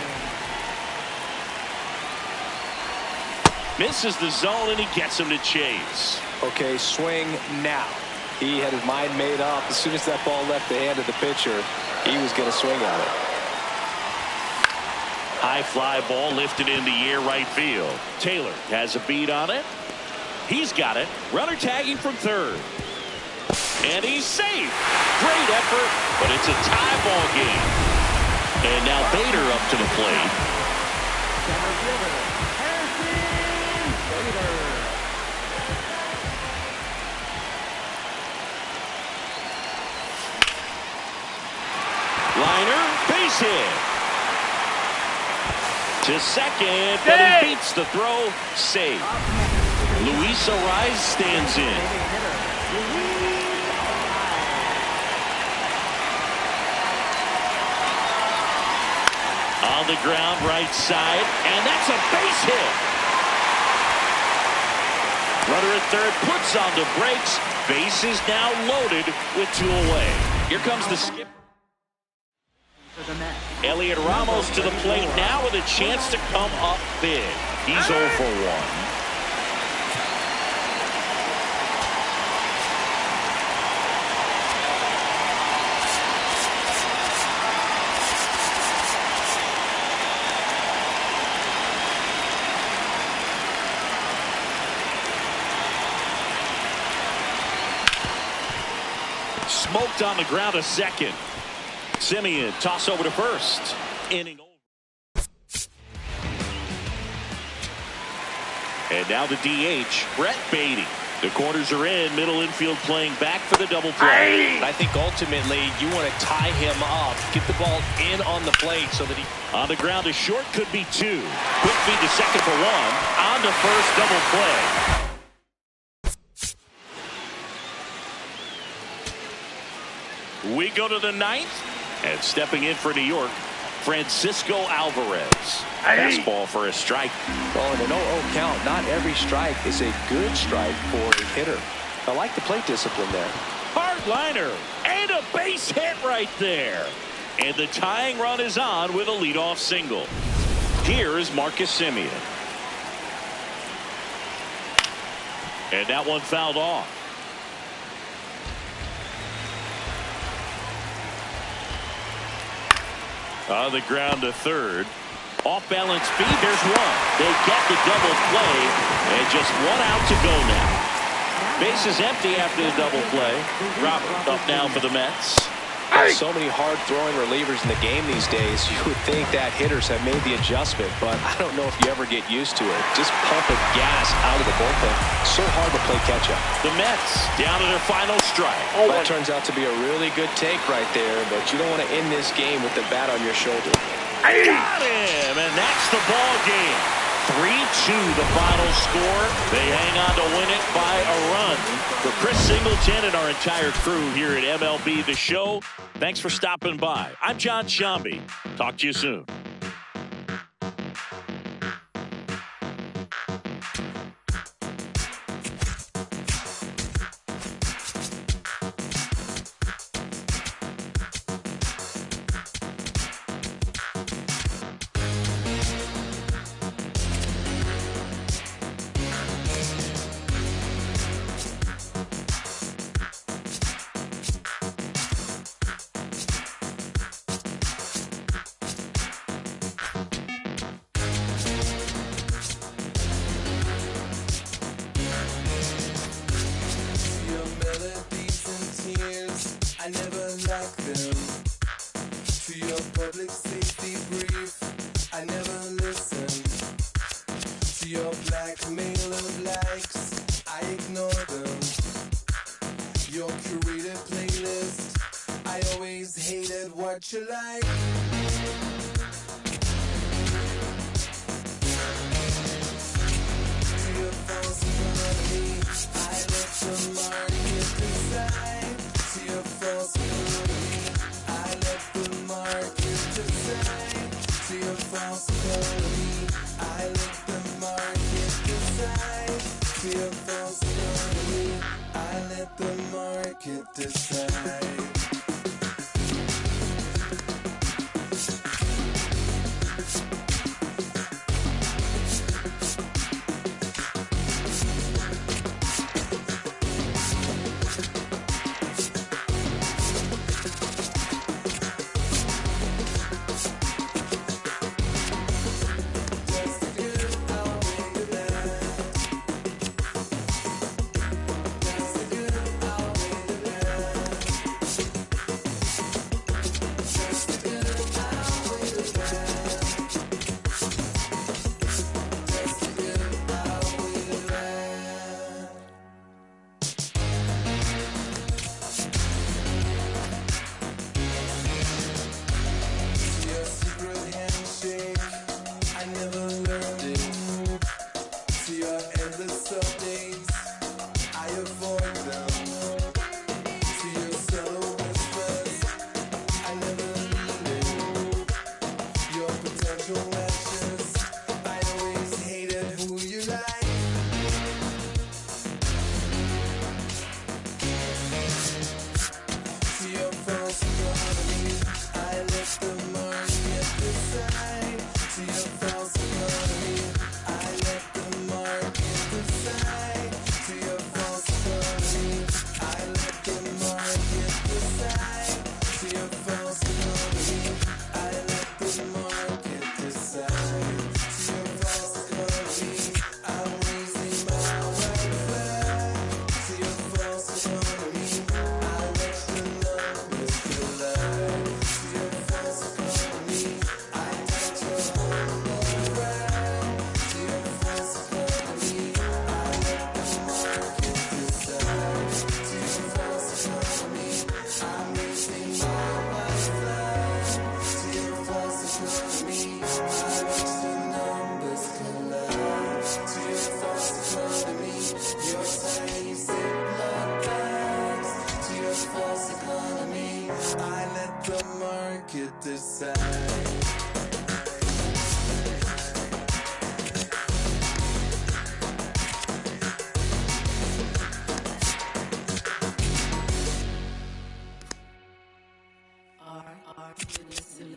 Misses the zone, and he gets him to chase. Okay, swing now. He had his mind made up. As soon as that ball left the hand of the pitcher, he was going to swing at it. High fly ball lifted in the air, right field. Taylor has a beat on it. He's got it. Runner tagging from third. And he's safe. Great effort, but it's a tie ball game. And now Bader up to the plate. Center fielder, Bader. Liner, base hit. To second, but he beats the throw. Safe. Luis Ariz stands in. On the ground, right side, and that's a base hit. Runner at third puts on the brakes. Base is now loaded with 2 away. Here comes the skip. Elliot Ramos to the plate now with a chance to come up big. He's 0 for 1. Smoked on the ground a second. Simeon toss over to first. Inning over. And now the DH, Brett Beatty. The corners are in. Middle infield playing back for the double play. I think ultimately you want to tie him up, get the ball in on the plate so that he... On the ground, a short could be 2. Quick feed to second for 1. On to first, double play. We go to the 9th. And stepping in for New York, Francisco Alvarez. Fastball for a strike. Well, in an 0-0 count, not every strike is a good strike for a hitter. I like the plate discipline there. Hard liner and a base hit right there. And the tying run is on with a leadoff single. Here is Marcus Semien. And that one fouled off. On the ground to third. Off balance speed. There's one. They get the double play. And just 1 out to go now. Base is empty after the double play. Robert up now for the Mets. There's so many hard-throwing relievers in the game these days. You would think that hitters have made the adjustment, but I don't know if you ever get used to it. Just pumping gas out of the bullpen. So hard to play catch-up. The Mets down to their final strike. That turns out to be a really good take right there, but you don't want to end this game with the bat on your shoulder. Got him, and that's the ball game. 3-2 the final score. They hang on to win it by a run. For Chris Singleton and our entire crew here at MLB The Show, thanks for stopping by. I'm John Shambi. Talk to you soon. I never liked them. To your public safety brief, I never listened. To your blackmail of likes, I ignore them. Your curated playlist, I always hated what you like. To your false economy, I let the market decide. To your false economy, I let the market decide. To your false economy, I let the market decide. To your false economy, I let the market decide.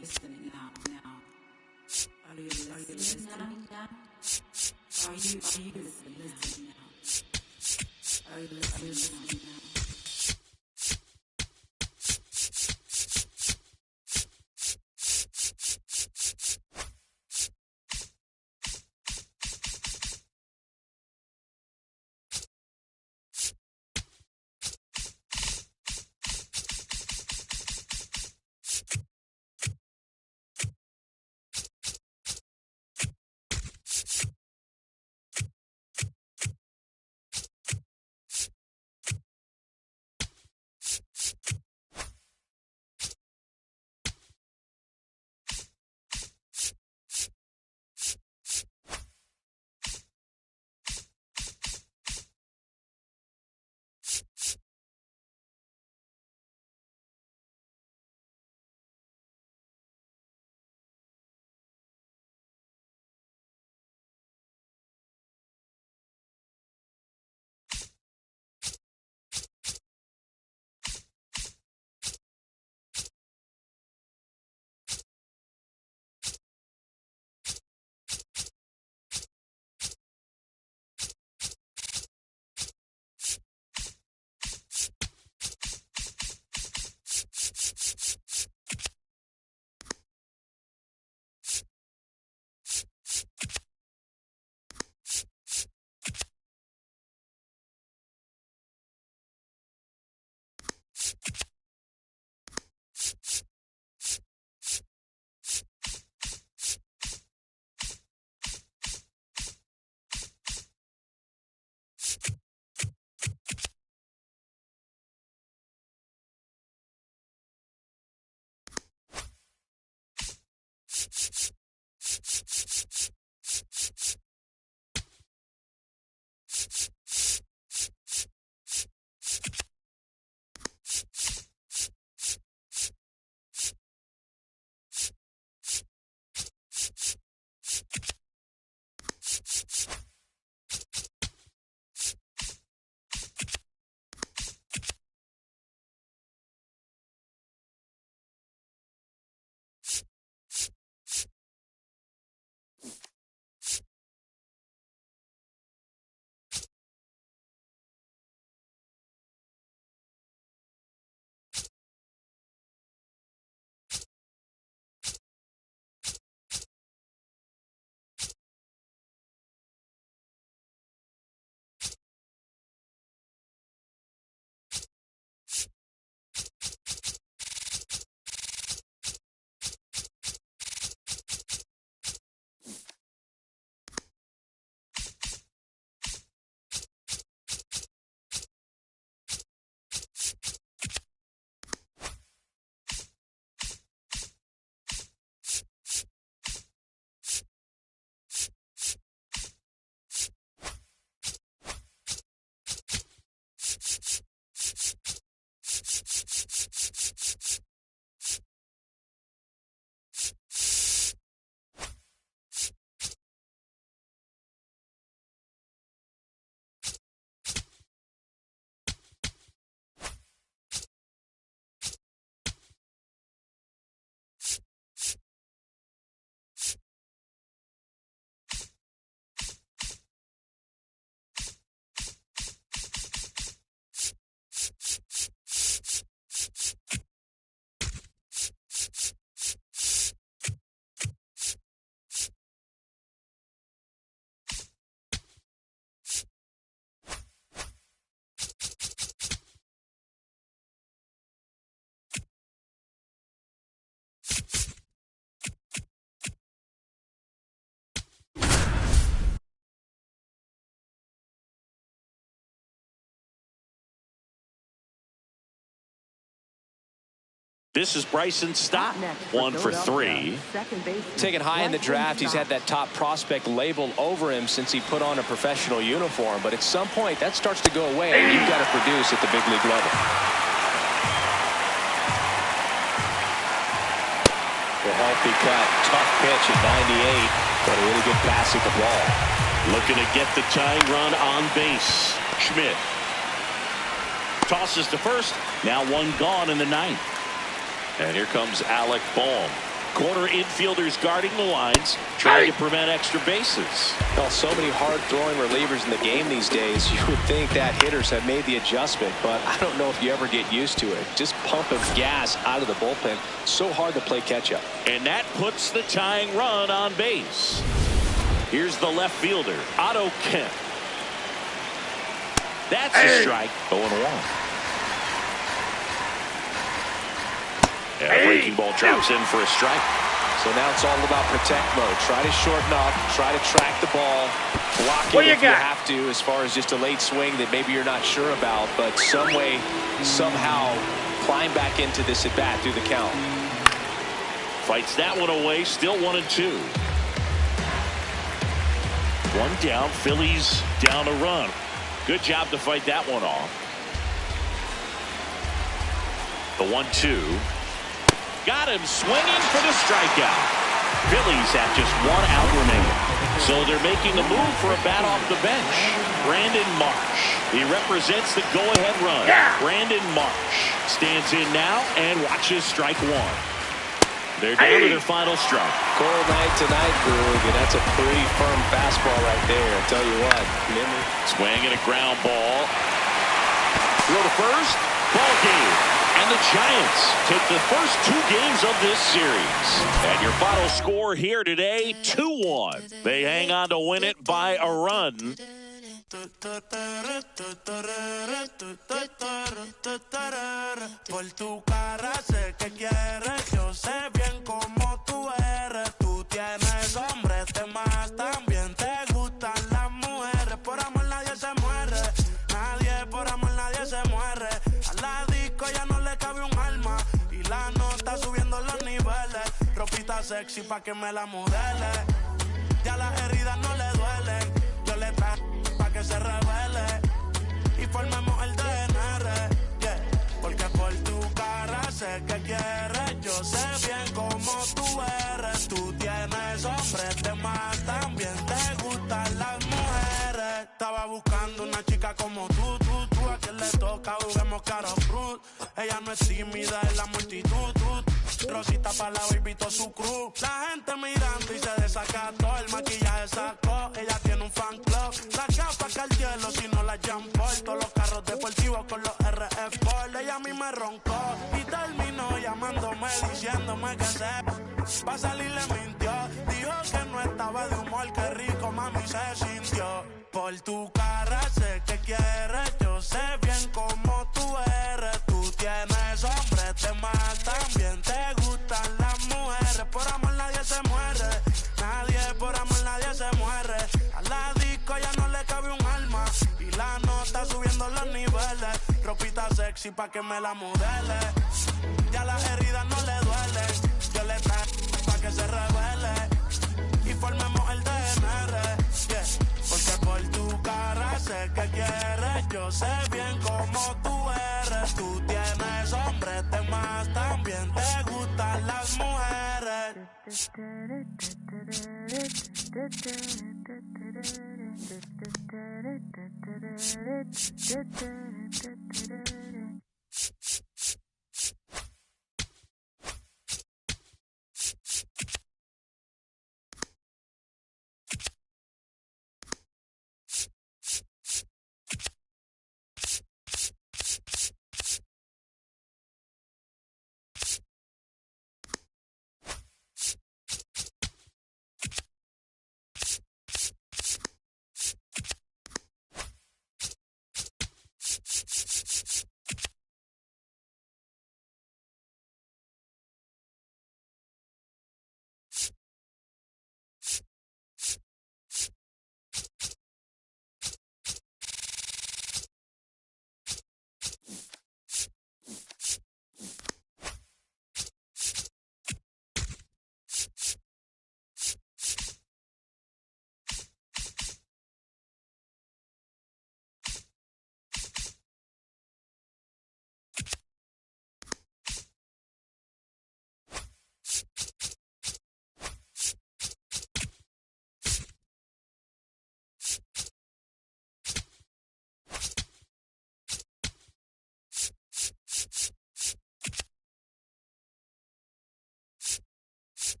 Listening now. Are you listening now? Are you listening now? Are you listening now? This is Bryson Stott, 1 for 3. Taken high in the draft, he's had that top prospect label over him since he put on a professional uniform. But at some point, that starts to go away, and you've got to produce at the big league level. The health Healthy cut. Tough pitch at 98. But a really good pass at the ball. Looking to get the tying run on base. Schmidt tosses to first. Now one gone in the ninth. And here comes Alec Bohm. Corner infielders guarding the lines, trying to prevent extra bases. Well, so many hard-throwing relievers in the game these days. You would think that hitters have made the adjustment, but I don't know if you ever get used to it. Just pumping gas out of the bullpen. So hard to play catch-up. And that puts the tying run on base. Here's the left fielder, Otto Kemp. That's a strike. 0-1. Yeah, breaking ball drops in for a strike. So now it's all about protect mode. Try to shorten up, try to track the ball, block it if you have to, as far as just a late swing that maybe you're not sure about, but some way, somehow climb back into this at bat through the count. Fights that one away, still 1-2. One down, Phillies down a run. Good job to fight that one off. The 1-2. Got him swinging for the strikeout. Phillies have just one out remaining. So they're making a move for a bat off the bench. Brandon Marsh. He represents the go-ahead run. Brandon Marsh stands in now and watches strike one. They're down to their final strike. Cold night tonight, Boog, and that's a pretty firm fastball right there. I'll tell you what. Swing and a ground ball. Throw to first. Ball game. And the Giants take the first two games of this series. And your final score here today, 2-1. They hang on to win it by a run. Por tu cara sé que quieres, yo sé bien cómo tú eres. Tú tienes hombres de más, también te gustan las mujeres. Por amor nadie se muere, nadie por amor nadie se muere. A la disco ya no le cabe un alma y la nota subiendo los niveles. Ropita sexy pa' que me la modele. Ya las heridas no le duelen, yo le traje pa' que se revele y formemos el DNR, yeah. Porque por tu cara sé que quieres, yo sé bien cómo tú eres. Tú tienes hombres de más, también te gustan las mujeres. Estaba buscando una chica como tú, a quien le toca juguemos caro fruit. Ella no es tímida en la multitud, Rosita para la baby todo su crew. La gente mirando y se desacató, el maquillaje sacó. Ella tiene un fan club, la capa que el hielo si no la Jean Paul. Todos los carros deportivos con los RF Sport. Ella a mí me roncó y terminó llamándome diciéndome que pa' salir le mintió. Dijo que no estaba de humor, que rico mami se sintió. Por tu cara sé que quieres, yo sé bien cómo tú eres. Tú tienes hombres de más, también te gustan las mujeres. Por amor nadie se muere, nadie por amor nadie se muere. A la disco ya no le cabe un alma y la nota subiendo los niveles. Ropita sexy pa' que me la modele. Ya las heridas no le duelen, yo le traje pa' que se revele y formemos el DNR, yeah. Porque por tu cara sé que quieres, yo sé bien cómo tú eres. Tú tienes hombres de más, también te gustan las mujeres.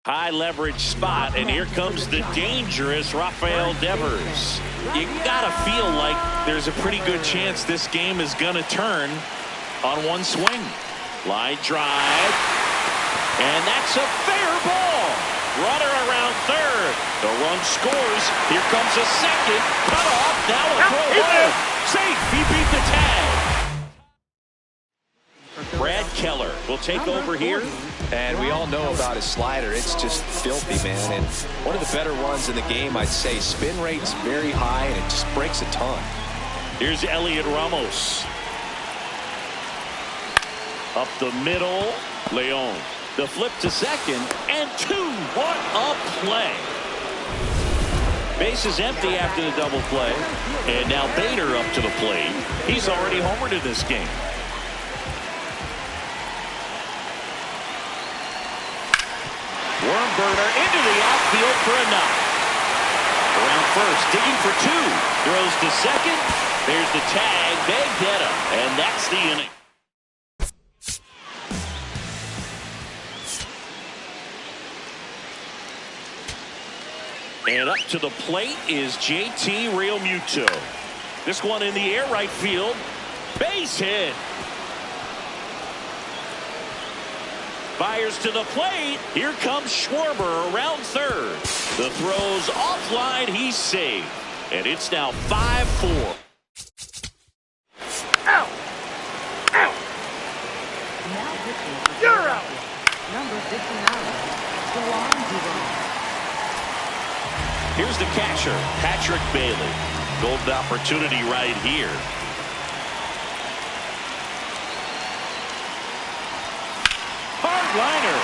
High leverage spot, and here comes the dangerous Rafael Devers. You gotta feel like there's a pretty good chance this game is gonna turn on one swing. Line drive, and that's a fair ball. Runner around third. The run scores. Here comes a second. Cut off. Now a throw home. Safe. He beat the tag. Brad Keller will take over here. And we all know about his slider. It's just filthy, man. And one of the better ones in the game, I'd say. Spin rate's very high, and it just breaks a ton. Here's Elliot Ramos. Up the middle. Leon. The flip to second. And two. What a play. Base is empty after the double play. And now Bader up to the plate. He's already homered in this game. Worm burner into the outfield for a knock. Around first, digging for two. Throws to second. There's the tag. They get him. And that's the inning. And up to the plate is JT Realmuto. This one in the air right field. Base hit. Fires to the plate. Here comes Schwarber around third. The throw's offline. He's safe. And it's now 5-4. Out. Out. You're out. Number 59. Dewan. Here's the catcher, Patrick Bailey. Golden opportunity right here. Hardliner.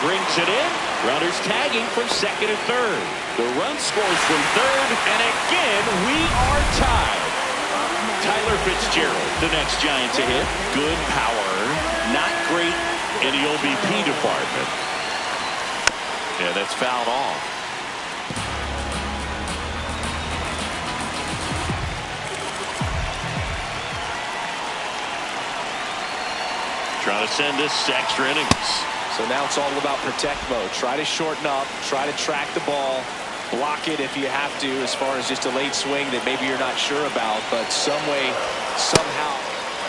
Brings it in. Runners tagging from second and third. The run scores from third, and again, we are tied. Tyler Fitzgerald, the next Giant to hit. Good power. Not great in the OBP department. Yeah, that's fouled off. Trying to send this extra innings. So now it's all about protect mode. Try to shorten up. Try to track the ball. Block it if you have to, as far as just a late swing that maybe you're not sure about. But some way, somehow.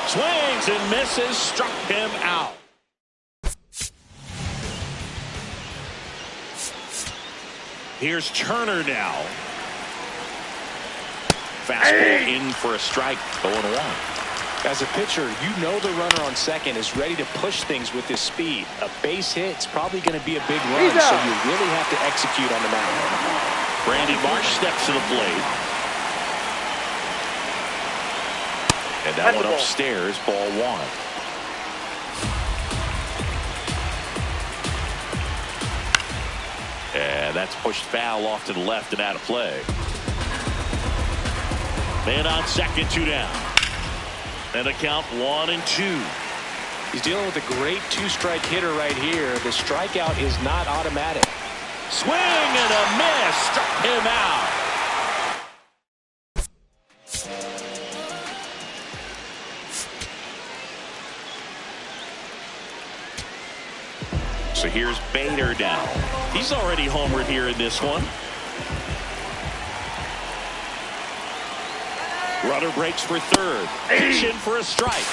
Swings and misses. Struck him out. Here's Turner now. Fastball in for a strike. 0-1. As a pitcher, you know the runner on second is ready to push things with his speed. A base hit, it's probably going to be a big run, so you really have to execute on the mound. Brandon Marsh steps to the plate. And that one upstairs, ball one. And that's pushed foul off to the left and out of play. Man on second, two down. And a count 1-2. He's dealing with a great two-strike hitter right here. The strikeout is not automatic. Swing and a miss. Struck him out. So here's Bader down. He's already homered here in this one. Runner breaks for third. Pitch in for a strike.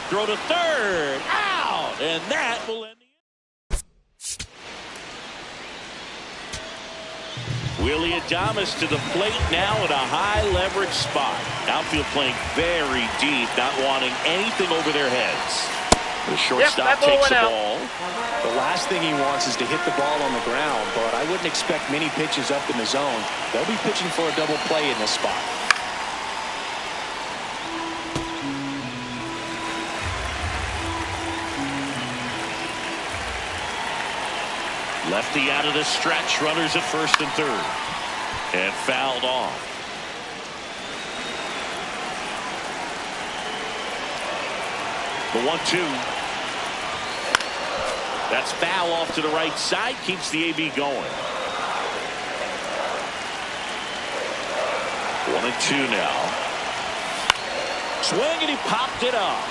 Throw to third. Out. And that will end the inning. Willie Adames to the plate now at a high leverage spot. Outfield playing very deep, not wanting anything over their heads. The shortstop takes the ball. The last thing he wants is to hit the ball on the ground, but I wouldn't expect many pitches up in the zone. They'll be pitching for a double play in this spot. Lefty out of the stretch. Runners at first and third. And fouled off. The 1-2. That's foul off to the right side. Keeps the AB going. 1-2 now. Swing and he popped it up.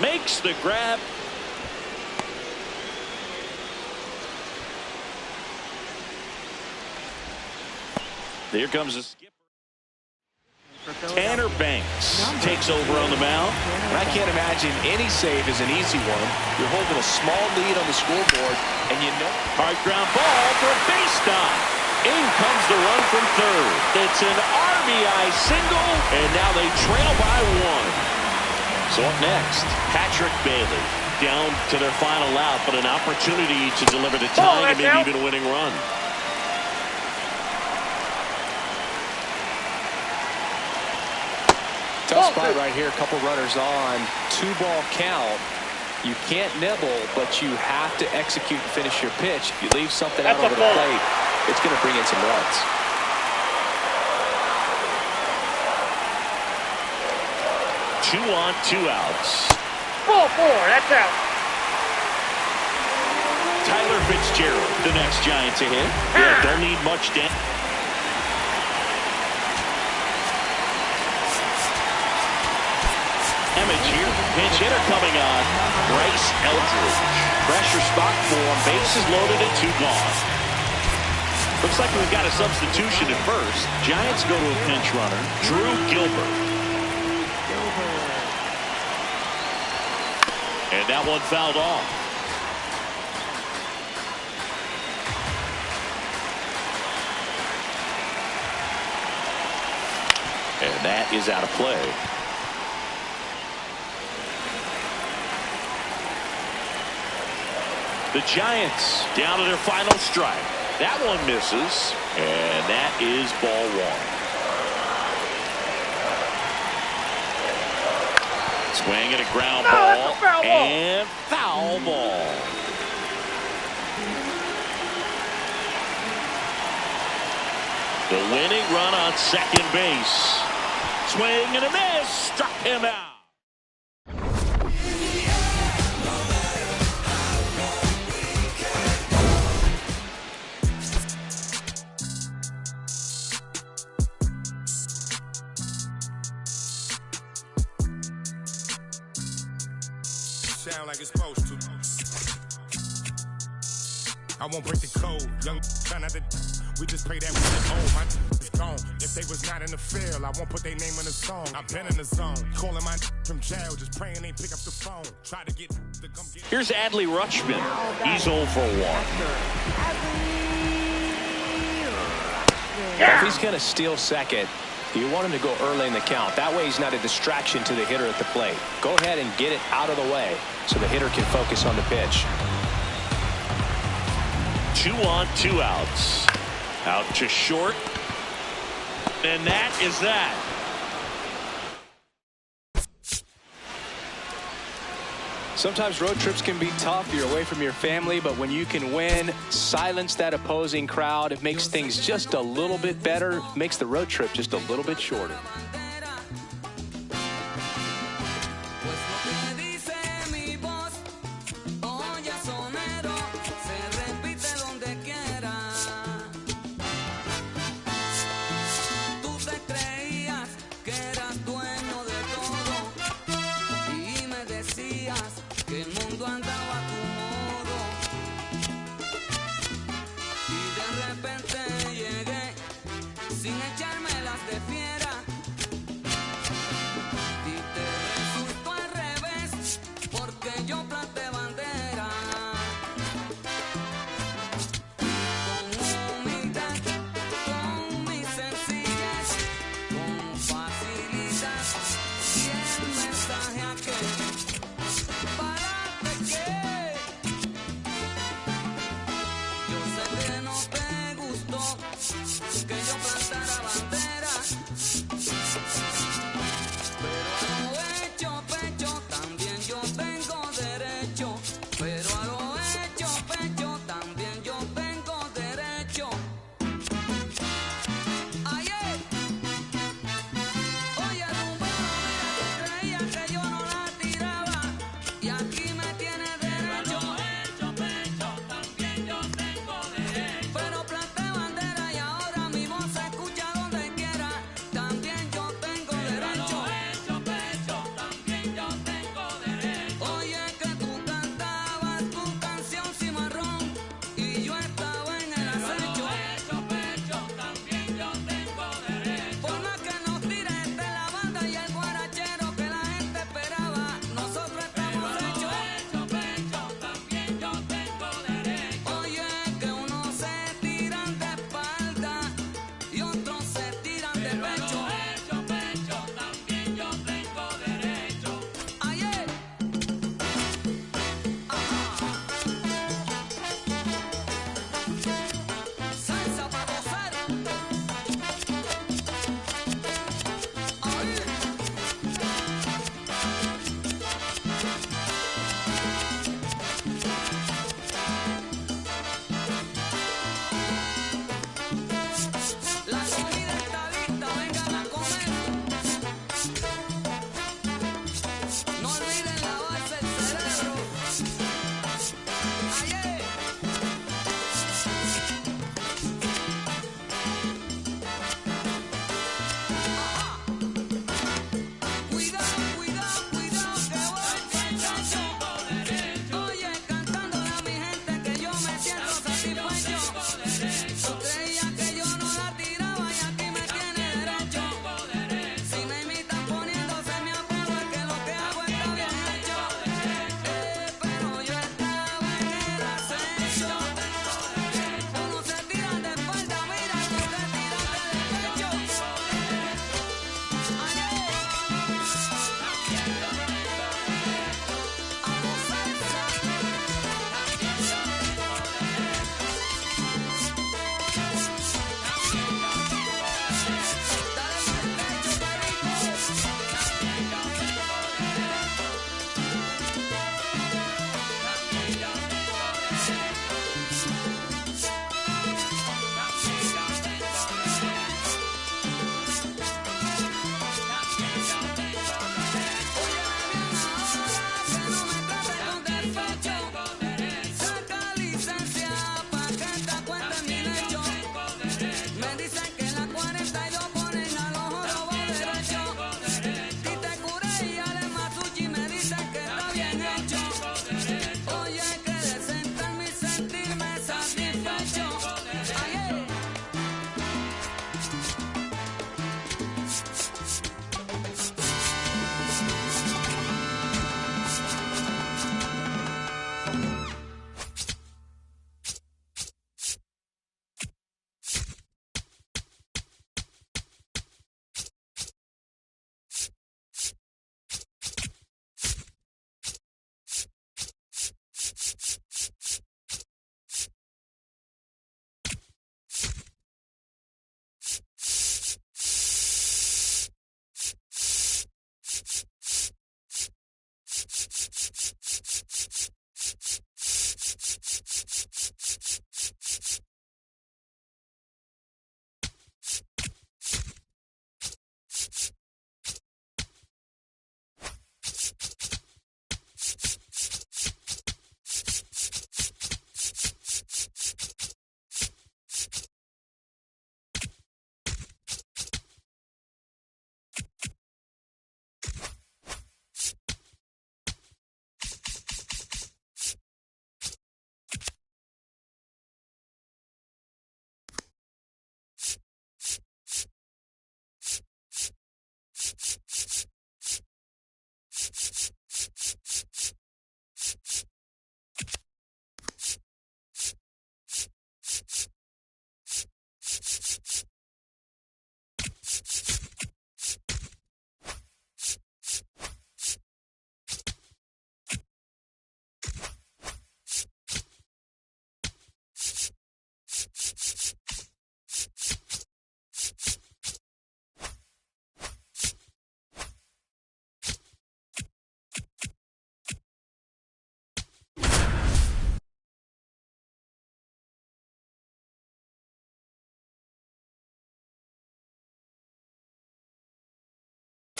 Makes the grab. Here comes the skipper. Tanner Banks takes over on the mound. I can't imagine any save is an easy one. You're holding a small lead on the scoreboard, and you know. Hard ground ball for a base stop. In comes the run from third. It's an RBI single, and now they trail by one. So up next, Patrick Bailey down to their final out, but an opportunity to deliver the tying and maybe even a winning run. Tough spot right here. A couple runners on. 2-ball count. You can't nibble, but you have to execute and finish your pitch. If you leave something out over the plate, it's going to bring in some runs. Two on, 2 outs. Ball 4, that's out. Tyler Fitzgerald, the next Giant to hit. Yeah, don't need much damage. Here, pinch hitter coming on. Bryce Eldridge. Pressure spot for him. Bases loaded and 2 gone. Looks like we've got a substitution at first. Giants go to a pinch runner. Drew Gilbert. And that one fouled off. And that is out of play. The Giants down to their final strike. That one misses, and that is ball 1. Swing and a ground ball, and foul ball. The winning run on second base. Swing and a miss, struck him out. Sound like it's supposed to. I won't break the code. Young try not to. We just pray that we get old. My is gone. If they was not in the field, I won't put their name in the song. I've been in the zone. Calling my from jail, just praying they pick up the phone. Try to get the come get. Here's Adley Rutschman. He's 0 for 1. If he's going to steal second, you want him to go early in the count. That way he's not a distraction to the hitter at the plate. Go ahead and get it out of the way so the hitter can focus on the pitch. 2 on, 2 outs. Out to short. And that is that. Sometimes road trips can be tough. You're away from your family, but when you can win, silence that opposing crowd, it makes things just a little bit better, makes the road trip just a little bit shorter.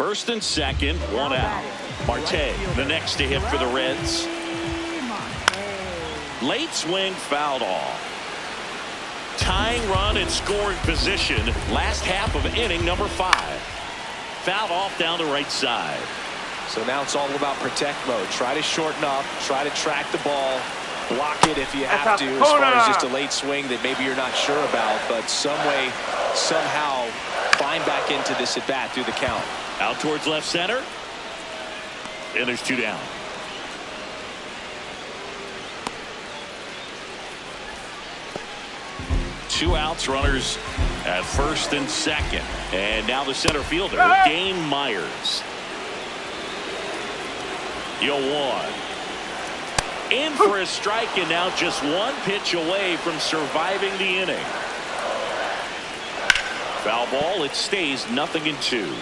First and second, one out. Marte, the next to hit for the Reds. Late swing fouled off. Tying run in scoring position. Last half of inning number 5. Fouled off down the right side. So now it's all about protect mode. Try to shorten up. Try to track the ball. Block it if you have to, as far as just a late swing that maybe you're not sure about. But some way, somehow, find back into this at bat through the count. Out towards left center. And there's 2 down. Two outs, runners at first and second. And now the center fielder, Dane Myers. 0-1. In for a strike, and now just one pitch away from surviving the inning. Foul ball, it stays 0-2.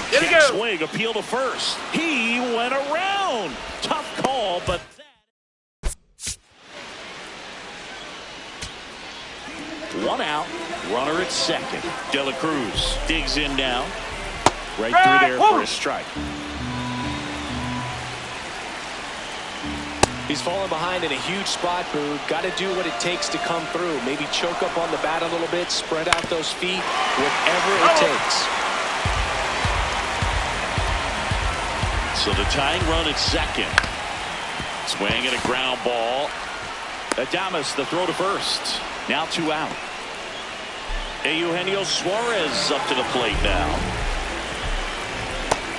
Here we go. Swing, appeal to first. He went around. Tough call, but one out. Runner at second. De La Cruz digs in now. Right through there for a strike. He's falling behind in a huge spot, Boo. Got to do what it takes to come through. Maybe choke up on the bat a little bit, spread out those feet, whatever it takes. So the tying run at second. Swing and a ground ball. Adames, the throw to first. Now 2 out. Eugenio Suarez up to the plate now.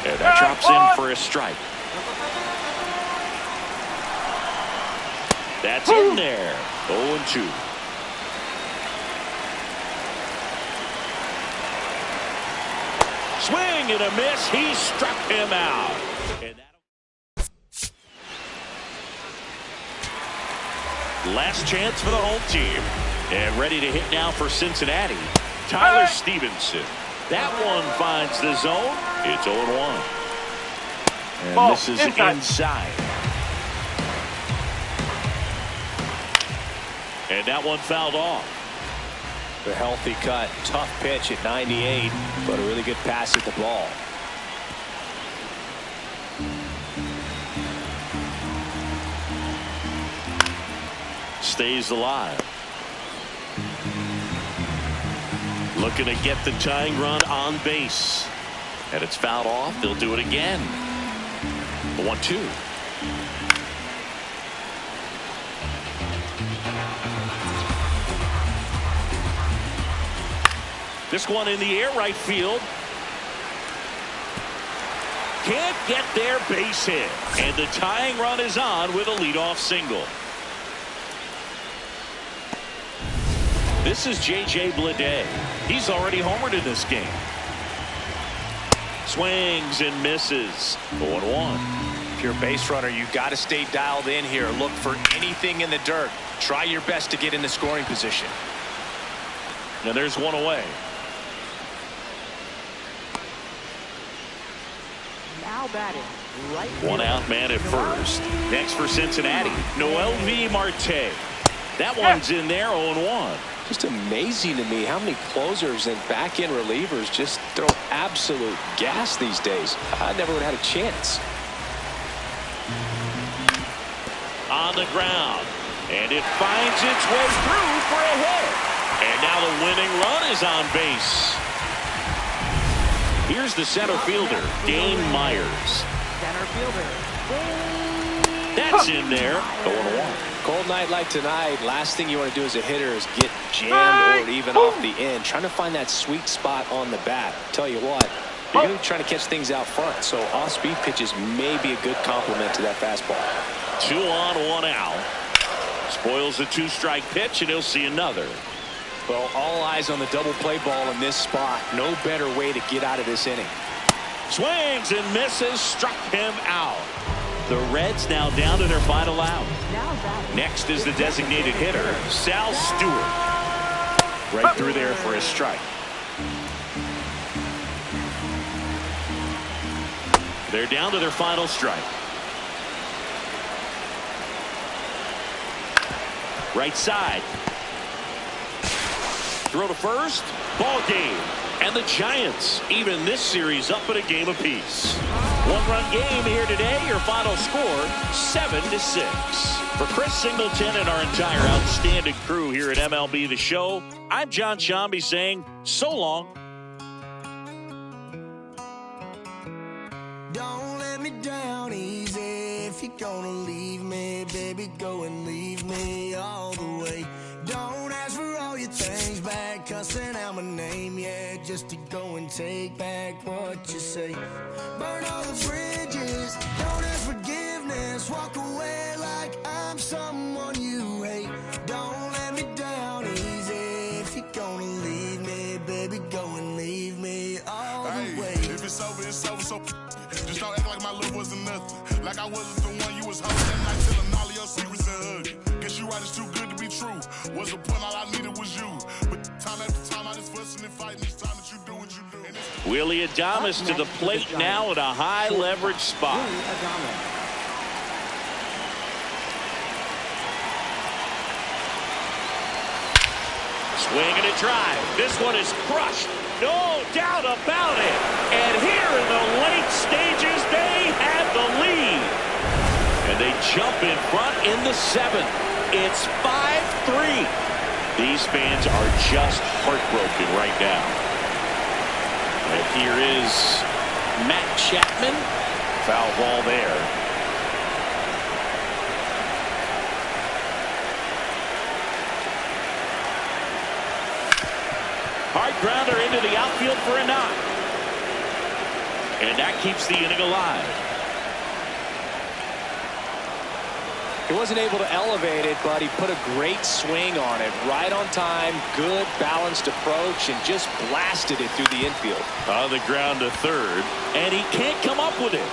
And that drops in for a strike. That's in there. 0-2. Swing and a miss. He struck him out. And last chance for the home team. And ready to hit now for Cincinnati. Tyler Stevenson. That one finds the zone. It's 0-1. And Ball this is inside. And that one fouled off. The healthy cut. Tough pitch at 98, but a really good pass at the ball. Stays alive. Looking to get the tying run on base. And it's fouled off. They'll do it again. The 1-2. This one in the air, right field. Can't get their base hit. And the tying run is on with a leadoff single. This is J.J. Bleday. He's already homered in this game. Swings and misses. 0-1. If you're a base runner, you've got to stay dialed in here. Look for anything in the dirt. Try your best to get in the scoring position. And there's one away. Now batting. Right. One out, man at first. Next for Cincinnati, Noel V. Marte. That one's in there, 0-1. Just amazing to me how many closers and back-end relievers just throw absolute gas these days. I never would have had a chance. On the ground. And it finds its way through for a hit. And now the winning run is on base. Here's the center fielder, Dane Myers. Center fielder. That's in there, 0-1. Cold night like tonight, last thing you want to do as a hitter is get jammed or even off the end. Trying to find that sweet spot on the bat. Tell you what, you're going to be trying to catch things out front, so off-speed pitches may be a good complement to that fastball. 2 on, 1 out. Spoils the 2-strike pitch, and he'll see another. Well, all eyes on the double play ball in this spot. No better way to get out of this inning. Swings and misses, struck him out. The Reds now down to their final out. Next is the designated hitter, Sal Stewart. Right through there for a strike. They're down to their final strike. Right side. Throw to first. Ball game. And the Giants even this series up at a game apiece. One-run game here today. Your final score 7-6. For Chris Singleton and our entire outstanding crew here at MLB The Show, I'm John Shambi saying so long. Don't let me down easy. If you're gonna leave me, baby, go and leave me all the way. Don't ask for all your things back, cussing out my name, yeah, just to go and take back what you say. Burn all the bridges, don't ask forgiveness, walk away like I'm someone you hate. Don't let me down easy. If you're gonna leave me, baby, go and leave me all the way. If it's over, it's over, so just don't act like my love wasn't nothing. Like I wasn't the one you was holding that night, telling all of your secrets and hugging. Guess you right, it's too good to be true. Was the point, all I needed was you. But time after time, I just fussing and fighting. It's time that you do what you do. Willie Adames to the plate now at a high leverage spot. Swing and a drive. This one is crushed. No doubt about it. And here in the late stages, they have the lead. And they jump in front in the 7th. It's 5-3. These fans are just heartbroken right now. And here is Matt Chapman. Foul ball there. Hard grounder into the outfield for a knock. And that keeps the inning alive. He wasn't able to elevate it, but he put a great swing on it. Right on time, good balanced approach, and just blasted it through the infield. On the ground to third, and he can't come up with it.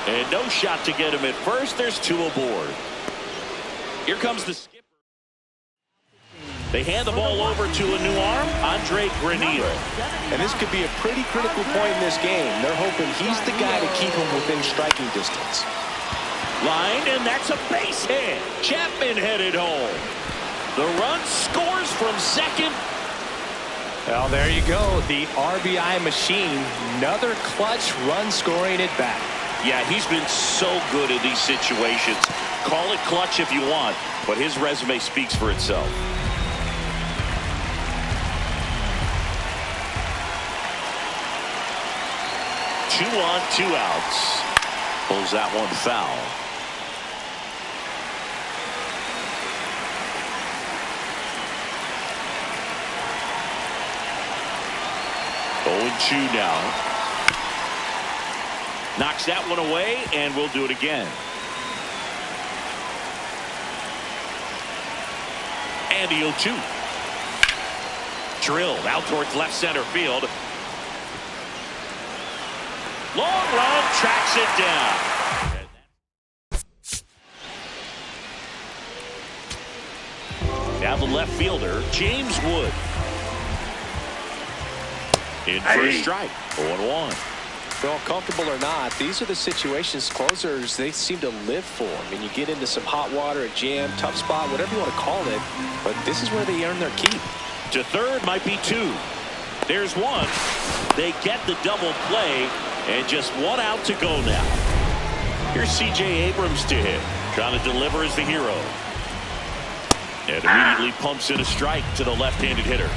And no shot to get him at first. There's 2 aboard. Here comes the skipper. They hand the ball over to a new arm, Andre Granillo. And this could be a pretty critical point in this game. They're hoping he's the guy to keep him within striking distance. Line, and that's a base hit. Chapman headed home. The run scores from second. Well, there you go. The RBI machine. Another clutch run scoring at bat. Yeah, he's been so good in these situations. Call it clutch if you want, but his resume speaks for itself. 2 on, 2 outs. Pulls that one foul. Oh, 2 now. Knocks that one away, and we'll do it again. And the 0-2. Drilled out towards left center field. Long run, tracks it down. Now the left fielder, James Wood. In for a strike, 0-1. Well, comfortable or not, these are the situations closers they seem to live for. I mean, you get into some hot water, a jam, tough spot, whatever you want to call it, but this is where they earn their keep. To third might be 2. There's 1. They get the double play, and just 1 out to go now. Here's C.J. Abrams to hit. Trying to deliver as the hero. And immediately pumps in a strike to the left-handed hitter.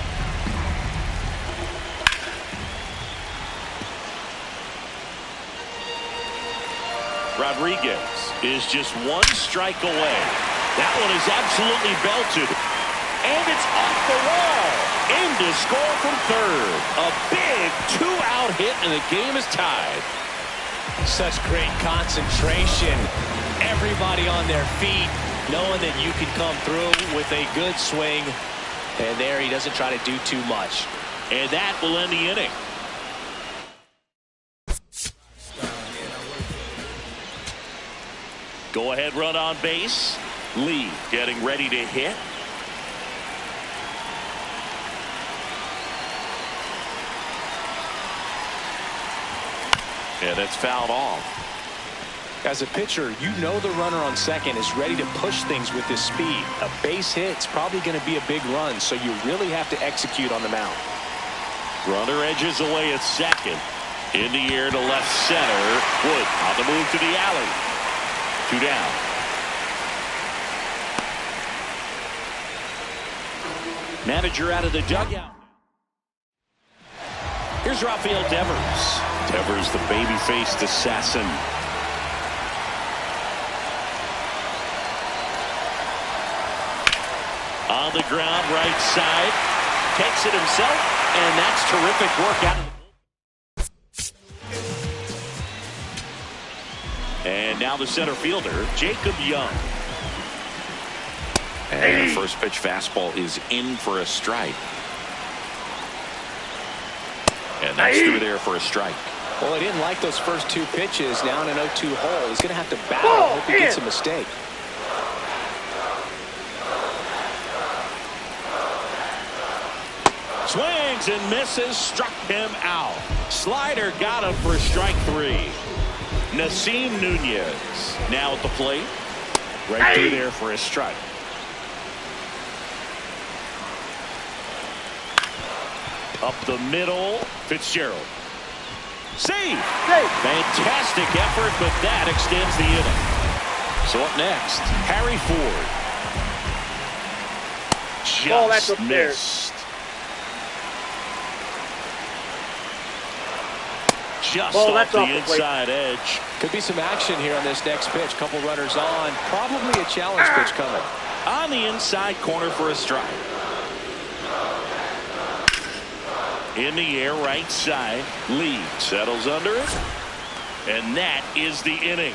Rodriguez is just 1 strike away. That one is absolutely belted. And it's off the wall. In to score from third. A big 2-out hit, and the game is tied. Such great concentration. Everybody on their feet, knowing that you can come through with a good swing. And there he doesn't try to do too much. And that will end the inning. Go ahead run on base. Lee getting ready to hit. And it's fouled off. As a pitcher, you know the runner on second is ready to push things with his speed. A base hit's probably going to be a big run, so you really have to execute on the mound. Runner edges away at second. In the air to left center. Wood on the move to the alley. 2 down. Manager out of the dugout. Here's Rafael Devers. Devers, the baby-faced assassin. On the ground, right side. Takes it himself, and that's terrific work out of the. And now the center fielder, Jacob Young. And the first pitch fastball is in for a strike. And that's through there for a strike. Well, he didn't like those first 2 pitches. Now in an 0-2 hole, he's going to have to battle. Hope he gets a mistake. Swings and misses, struck him out. Slider got him for strike 3. Nasim Nunez now at the plate. Right through there for a strike. Up the middle, Fitzgerald. Save! Fantastic effort, but that extends the inning. So up next, Harry Ford. That's Just up there. missed. Just off the inside edge. Could be some action here on this next pitch. Couple runners on. Probably a challenge pitch coming. On the inside corner for a strike. In the air, right side. Lee settles under it. And that is the inning.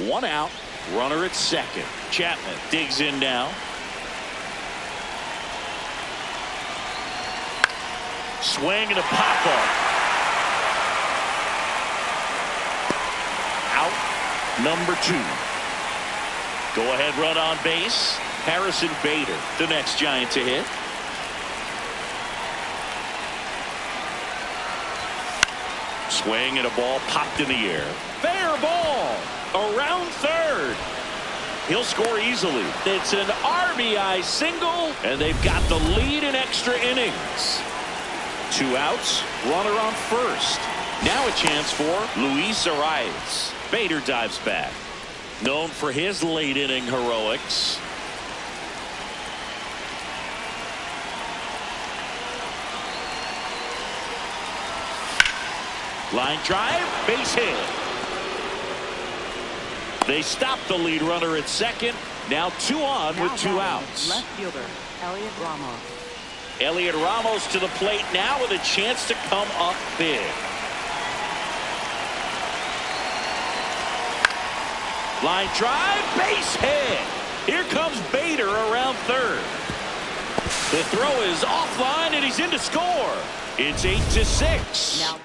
One out. Runner at second. Chapman digs in now. Swing and a pop-up. Out. Number 2. Go-ahead run on base. Harrison Bader, the next Giant to hit. Swing and a ball popped in the air. Fair ball. Around third. He'll score easily. It's an RBI single, and they've got the lead in extra innings. 2 outs, runner on first. Now a chance for Luis Arias. Bader dives back. Known for his late inning heroics. Line drive, base hit. They stop the lead runner at second. Now 2 on with 2 outs. Left fielder, Elliot Ramos. Elliot Ramos to the plate now with a chance to come up big. Line drive, base hit. Here comes Bader around third. The throw is offline and he's in to score. It's 8-6. Now,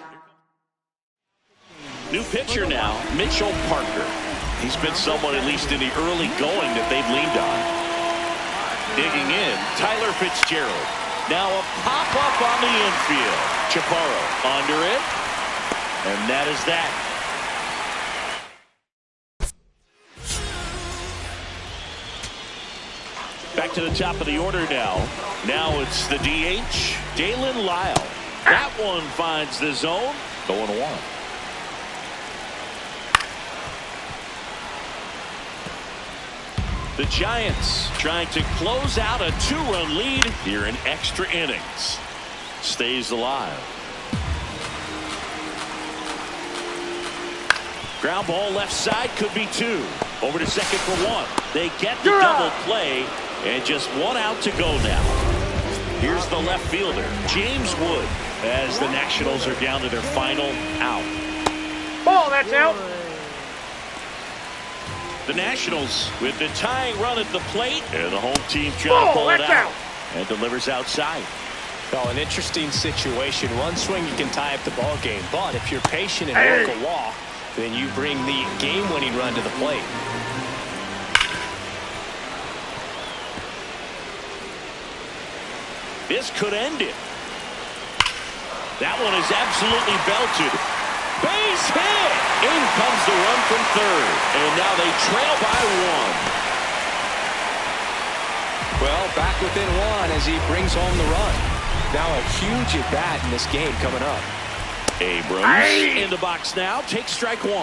new pitcher now, Mitchell Parker. He's been someone, at least in the early going, that they've leaned on. Digging in, Tyler Fitzgerald. Now a pop-up on the infield. Chaparro under it. And that is that. Back to the top of the order now. Now it's the DH, Dalen Lyle. That one finds the zone. 0-1. The Giants trying to close out a 2-run lead here in extra innings. Stays alive. Ground ball left side, could be 2. Over to second for 1. They get the double play, and just 1 out to go now. Here's the left fielder, James Wood, as the Nationals are down to their final out. Ball, that's out. The Nationals with the tying run at the plate, and the home team trying to pull it out. And delivers outside. Well, an interesting situation. One swing you can tie up the ball game, but if you're patient and work a walk, then you bring the game-winning run to the plate. This could end it. That one is absolutely belted. Base hit. In comes the run from third. And now they trail by 1. Well, back within 1 as he brings home the run. Now a huge at-bat in this game coming up. Abrams in the box now. Takes strike 1.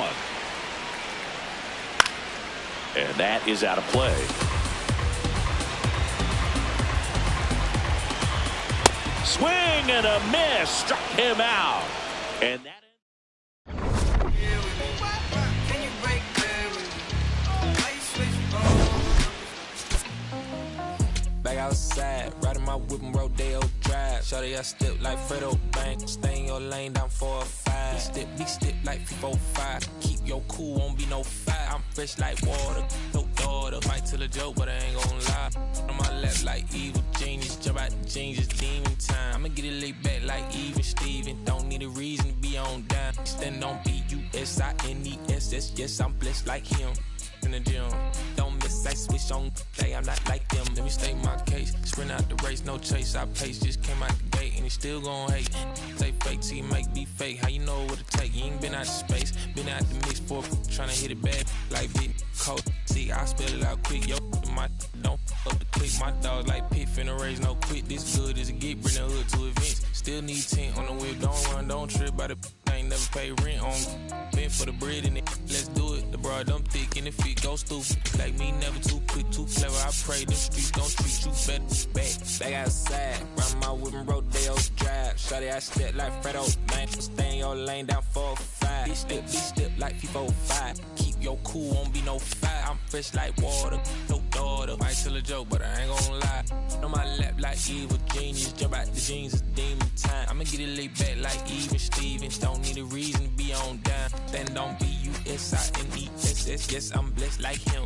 And that is out of play. Swing and a miss. Struck him out. And that back outside, riding my whip and Rodeo Drive. Shawty, I step like Fredo Bank. Stay in your lane down 4 or 5. Big step like 4-5. Keep your cool, won't be no fight. I'm fresh like water, no daughter. Might tell a joke, but I ain't gon' lie. On my lap like evil genius. Jump out the jeans, it's demon time. I'ma get it laid back like even Steven. Don't need a reason to be on down. Stand on B-U-S-I-N-E-S-S. Yes, I'm blessed like him. In the gym, don't miss, I switch on day, I'm not like them. Let me state my case, sprint out the race, no chase, I pace, just came out the gate and he still gon' hate. Say fake till you make me fake, how you know what it take? You ain't been out of space, been out the mix for tryna hit it bad like big coat. See, I spell it out quick, yo, my don't up the click. My dog like pit, finna raise no quit. This good as it get, bring the hood to events. Still need 10 on the whip, don't run, don't trip by the ain't never pay rent on. Been for the bread in it, let's do it. The broad, them thick in the feet, go stupid. Like me, never too quick, too clever. I pray them streets don't treat you better. Back outside, run my whip and Rodeo Drive. Shawty, I step like Fredo Bank. Stay in your lane down 4 or 5. Bitch step like 4-5. Keep your cool, won't be no fight. I'm fresh like water, no daughter. Might tell a joke, but I ain't gon' lie. On my lap like evil genius. Jump out the jeans, it's demon time. I'ma get it laid back like even Steven. Don't need a reason to be on down. Stand on B-U-S-I-N-E-S-S. Yes, I'm blessed like him.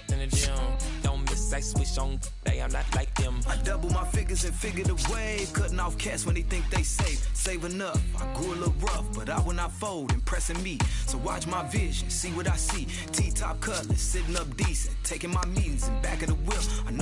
In the gym, don't miss, I switch on day, I'm not like them. I double my figures and figure the wave. Cutting off cats when they think they safe. Saving up, I grew a little rough, but I will not fold, impressing me. So watch my vision, see what I see. T-top cutlass, sitting up decent. Taking my meetings in back of the wheel. I know